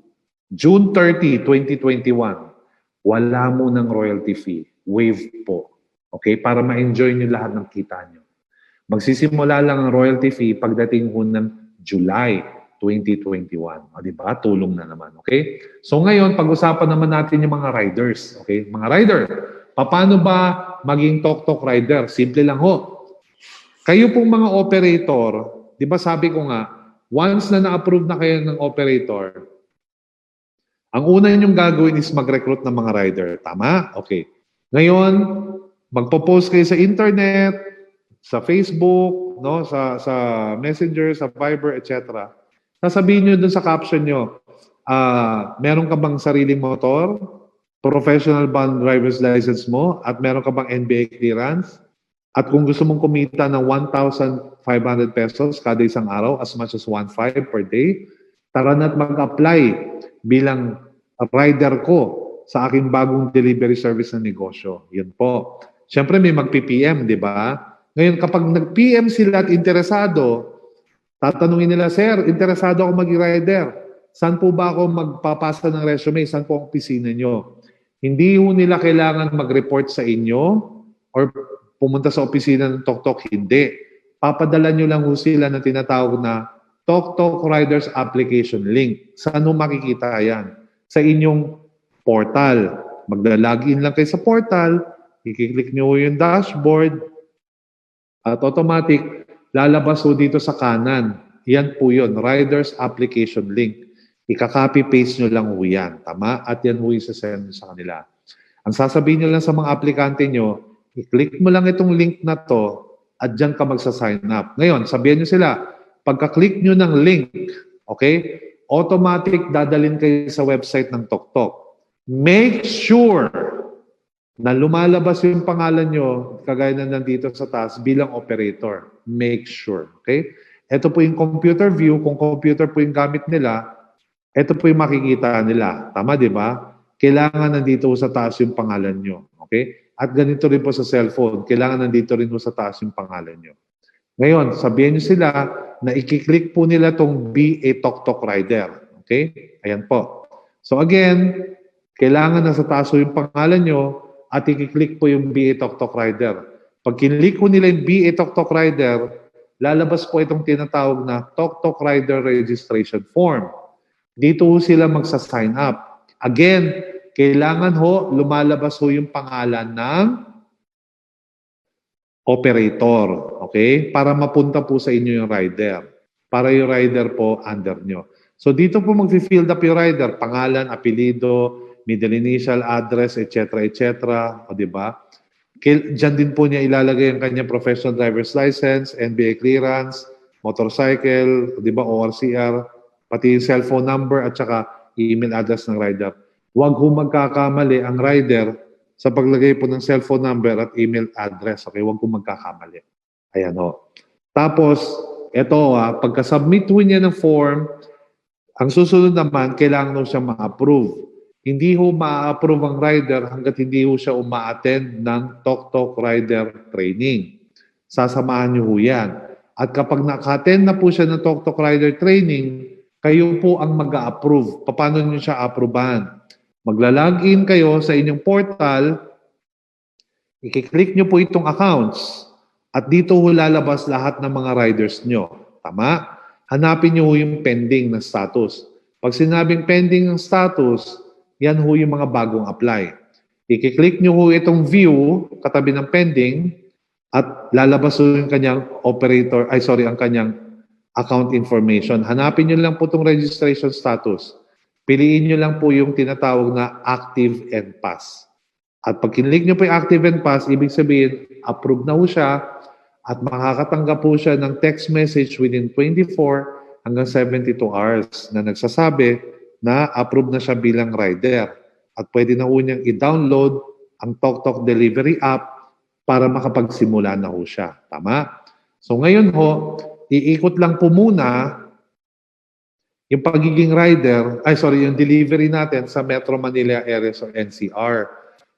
Speaker 1: 30, 2021, wala mo ng royalty fee. Waive po. Okay? Para ma-enjoy nyo lahat ng kita nyo. Magsisimula lang ang royalty fee pagdating po ng July 2021. O, di ba? Tulong na naman. Okay? So ngayon, pag-usapan naman natin yung mga riders. Okay? Mga rider, paano ba maging tok-tok rider? Simple lang ho. Kayo pong mga operator, di ba sabi ko nga, once na na-approve na kayo ng operator, ang una ninyong gagawin is mag-recruit ng mga rider. Tama? Okay. Ngayon, magpo-post kayo sa internet, sa Facebook, no, sa Messenger, sa Viber, etc. Sasabihin nyo dun sa caption nyo, meron ka bang sariling motor, professional band driver's license mo, at meron ka bang NBA clearance? At kung gusto mong kumita ng 1,500 pesos kada isang araw, as much as 1,500 per day, tara na't mag-apply bilang rider ko sa aking bagong delivery service na negosyo. Yun po. Siyempre may mag-PPM, di ba? Ngayon, kapag nag-PM sila at interesado, tatanungin nila, Sir, interesado ako maging rider. Saan po ba ako magpapasa ng resume? Saan po ang opisina nyo? Hindi ho nila kailangan mag-report sa inyo or pumunta sa opisina ng Tok-Tok. Hindi. Papadala nyo lang ho sila ng tinatawag na Tok-Tok Riders Application Link. Saan ho makikita yan? Sa inyong portal. Magla-login lang kayo sa portal, i-click nyo yung dashboard, at automatic, lalabas po dito sa kanan. Yan po yun, Riders Application Link. Ika-copy-paste nyo lang po yan. Tama? At yan po yung sasend sa kanila. Ang sasabihin nyo lang sa mga aplikante nyo, i-click mo lang itong link na to at dyan ka magsa-sign up. Ngayon, sabihin nyo sila, pagka-click nyo ng link, okay, automatic dadalhin kayo sa website ng TokTok. Make sure na lumalabas yung pangalan nyo, kagaya na nandito sa taas, bilang operator. Make sure. Okay? Ito po yung computer view. Kung computer po yung gamit nila, ito po yung makikita nila. Tama, di ba? Kailangan nandito sa taas yung pangalan nyo. Okay? At ganito rin po sa cellphone. Kailangan nandito rin po sa taas yung pangalan nyo. Ngayon, sabihin nyo sila na i-click po nila itong Be a TokTok Rider. Okay? Ayan po. So again, kailangan na sa taas yung pangalan nyo at i-click po yung Be a TokTok Rider. Pag kinlik ko nila yung Be a TokTok Rider, lalabas po itong tinatawag na TokTok Rider Registration Form. Dito sila magsa-sign up. Again, kailangan lumalabas yung pangalan ng operator. Okay? Para mapunta po sa inyo yung rider. Para yung rider po under nyo. So dito po mag-fill up yung rider. Pangalan, apelido, middle initial, address, etc. O diba? Diyan din po niya ilalagay ang kanyang professional driver's license, NBA clearance, motorcycle, diba, ORCR, pati yung cellphone number at saka email address ng rider. Huwag magkakamali ang rider sa paglagay po ng cellphone number at email address. Okay, huwag magkakamali. Ayan ho. Tapos, ito pagka-submit niya ng form, ang susunod naman, kailangan siya ma-approve. Hindi ma-approve ang rider hanggat hindi siya uma-attend ng TokTok Rider Training. Sasamahan niyo yan. At kapag naka-attend na po siya ng TokTok Rider Training, kayo po ang mag-a-approve. Paano niyo siya approvean? Magla-login kayo sa inyong portal, i-click niyo po itong accounts, at dito lalabas lahat ng mga riders niyo. Tama? Hanapin niyo yung pending na status. Pag sinabing pending ng status, yan yung mga bagong apply. I-click nyo itong view, katabi ng pending, at lalabas yung kanyang ang kanyang account information. Hanapin nyo lang po itong registration status. Piliin nyo lang po yung tinatawag na active and pass. At pag kinlik nyo po yung active and pass, ibig sabihin, approve na po siya at makakatanggap po siya ng text message within 24 hanggang 72 hours na nagsasabi na approve na siya bilang rider. At pwede na niyang i-download ang TokTok Delivery app para makapagsimula na siya. Tama? So ngayon iikot lang po muna yung pagiging rider, yung delivery natin sa Metro Manila areas o NCR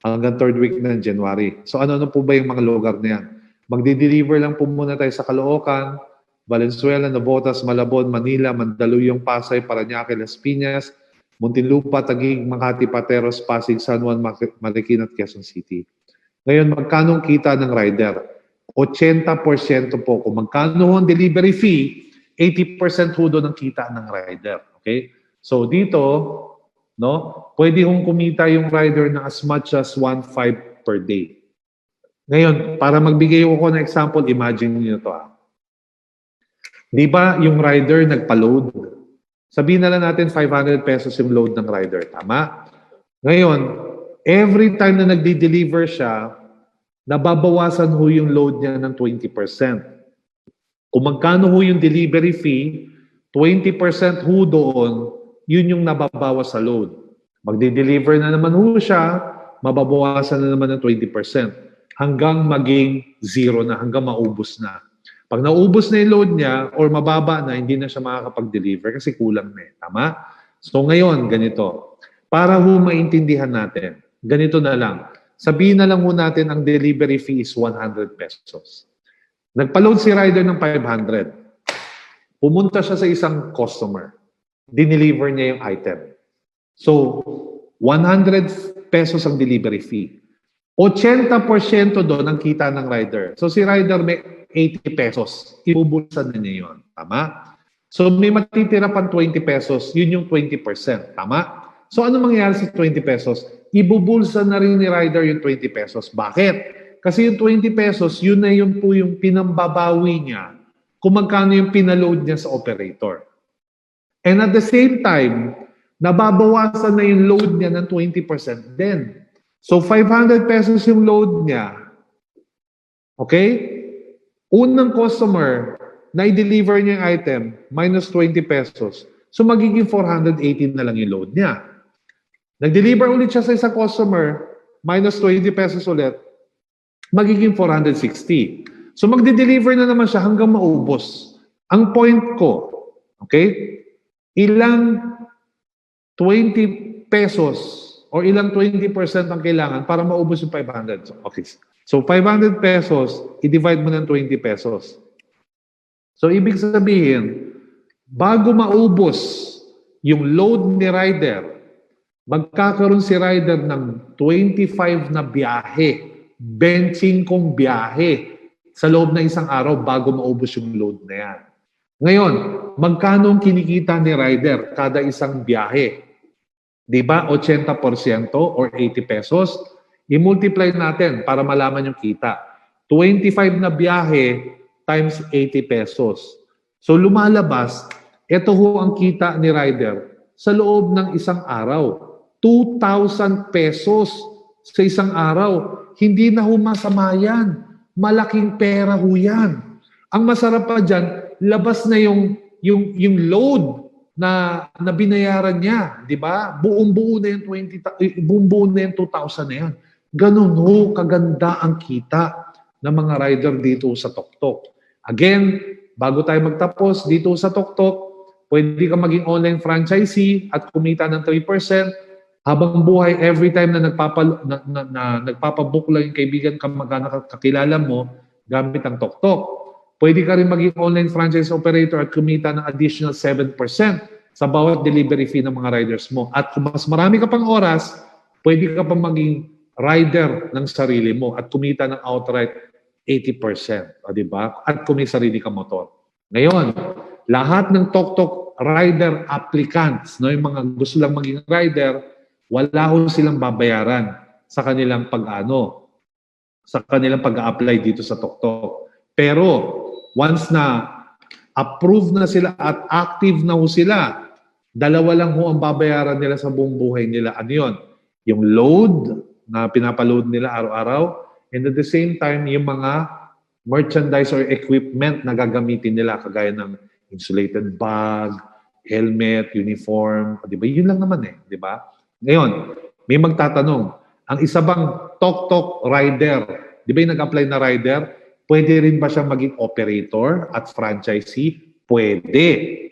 Speaker 1: hanggang 3rd week ng January. So ano po ba yung mga lugar na yan? Magdi-deliver lang po muna tayo sa Caloocan, Valenzuela, Navotas, Malabon, Manila, Mandaluyong, Pasay, Parañaque, Las Piñas, Muntinlupa, Taguig, Makati, Pateros, Pasig, San Juan, Marikina at Quezon City. Ngayon, magkano kita ng rider? 80% po. Kung magkano ang delivery fee, 80% doon ang kita ng rider. Okay? So dito, pwede kumita yung rider na as much as 1.5 per day. Ngayon, para magbigay ako ng example, imagine niyo to. Di ba yung rider nagpa-load? Sabihin na lang natin 500 pesos yung load ng rider. Tama? Ngayon, every time na nagdi-deliver siya, nababawasan yung load niya ng 20%. Kung magkano yung delivery fee, 20% doon, yun yung nababawas sa load. Magdi-deliver na naman siya, mababawasan na naman ng 20% hanggang maging zero na, hanggang maubos na. Pag naubos na yung load niya or mababa na, hindi na siya makakapag-deliver kasi kulang na. Tama? So ngayon, ganito. Para maintindihan natin, ganito na lang. Sabihin na lang natin ang delivery fee is 100 pesos. Nagpa-load si rider ng 500. Pumunta siya sa isang customer. Dineliver niya yung item. So, 100 pesos ang delivery fee. 80% doon ang kita ng rider. So, si rider may 80 pesos. Ibubusan na niya yun. Tama? So, may matitira pang 20 pesos. Yun yung 20%. Tama? So ano mangyayari sa 20 pesos? Ibubulsa na rin ni rider yung 20 pesos. Bakit? Kasi yung 20 pesos, yun po yung pinambabawi niya kung magkano yung pinaload niya sa operator. And at the same time, nababawasan na yung load niya ng 20% din. So 500 pesos yung load niya. Okay? Unang customer na i-deliver niya yung item, minus 20 pesos. So magiging 418 na lang yung load niya. Nag-deliver ulit siya sa isang customer, minus 20 pesos ulit, magiging 460. So magde-deliver na naman siya hanggang maubos. Ang point ko, okay? Ilang 20 pesos or ilang 20% ang kailangan para maubos yung 500. So, okay. So 500 pesos, i-divide mo ng 20 pesos. So ibig sabihin, bago maubos yung load ni rider, magkakaroon si rider ng 25 na biyahe, benching kong biyahe sa loob ng isang araw bago maubos yung load na yan. Ngayon, magkano ang kinikita ni rider kada isang biyahe? Di ba? 80% or 80 pesos. I-multiply natin para malaman yung kita. 25 na biyahe times 80 pesos. So lumalabas, ito ho ang kita ni rider sa loob ng isang araw. 2,000 pesos sa isang araw. Hindi na ho masama yan. Malaking pera ho yan. Ang masarap pa dyan, labas na yung load na binayaran niya, di ba? Buong-buo na yung 2,000 na yan. Ganun ho kaganda ang kita ng mga rider dito sa TokTok. Again, bago tayo magtapos dito sa TokTok, pwede ka maging online franchisee at kumita ng 3%. Habang buhay, every time na nagpapabook lang yung kaibigan kamag-anak kakilala mo, gamit ang TokTok. Pwede ka rin maging online franchise operator at kumita ng additional 7% sa bawat delivery fee ng mga riders mo. At kung mas marami ka pang oras, pwede ka pang maging rider ng sarili mo at kumita ng outright 80%. O, diba? At kung may sarili ka motor. Ngayon, lahat ng TokTok rider applicants, no, yung mga gusto lang maging rider, wala ho silang babayaran sa kanilang pag-a-apply dito sa TokTok. Pero once na approve na sila at active na ho sila, dalawa lang ho ang babayaran nila sa buong buhay nila. Ano yun? Yung load na pinapaload nila araw-araw, and at the same time, yung mga merchandise or equipment na gagamitin nila, kagaya ng insulated bag, helmet, uniform, di ba? Yun lang naman di ba? Ngayon, may magtatanong, ang isa bang TokTok rider, di ba yung nag-apply na rider, pwede rin ba siyang maging operator at franchisee? Pwede.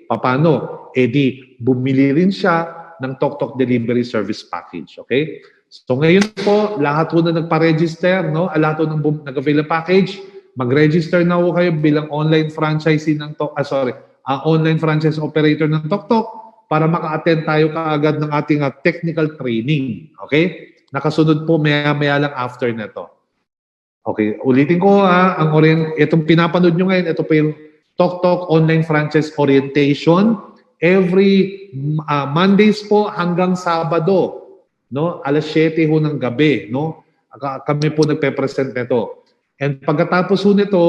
Speaker 1: Paano? Di, bumili rin siya ng TokTok Delivery Service Package. Okay? So ngayon po, lahat po na nagpa-register, no? Lahat po nag-avail ng package, mag-register na po kayo bilang online franchisee ng online franchise operator ng TokTok para maka-attend tayo kaagad ng ating technical training. Okay? Nakasunod po maya-maya lang after nito. Okay, ulitin ko itong pinapanood nyo ngayon, ito po yung TokTok Online Franchise Orientation. Every Mondays po hanggang Sabado, no? Alas 7 ho ng gabi, no? Kami po nagpe-present nito. And pagkatapos ho nito,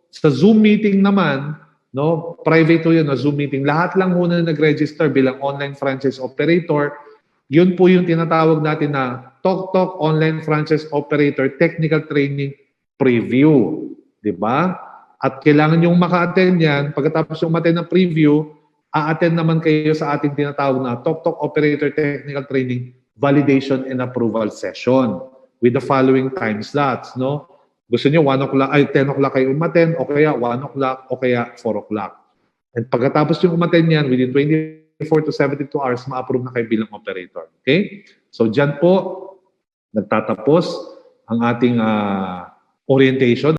Speaker 1: sa Zoom meeting naman, no? Private ho yun, Zoom meeting. Lahat lang ho na nag-register bilang online franchise operator, yun po yung tinatawag natin na TokTok Online Franchise Operator Technical Training Preview. Diba? At kailangan yung maka-attend yan. Pagkatapos yung ma-attend ng preview, a-attend naman kayo sa ating tinatawag na TokTok Operator Technical Training Validation and Approval Session with the following time slots. No? Gusto nyo 10 o'clock kayo umattend, o kaya 1 o'clock, o kaya 4 o'clock. And pagkatapos yung umattend yan, within 24 to 72 hours, ma-approve na kayo bilang operator. Okay? So, dyan po, nagtatapos ang ating orientation.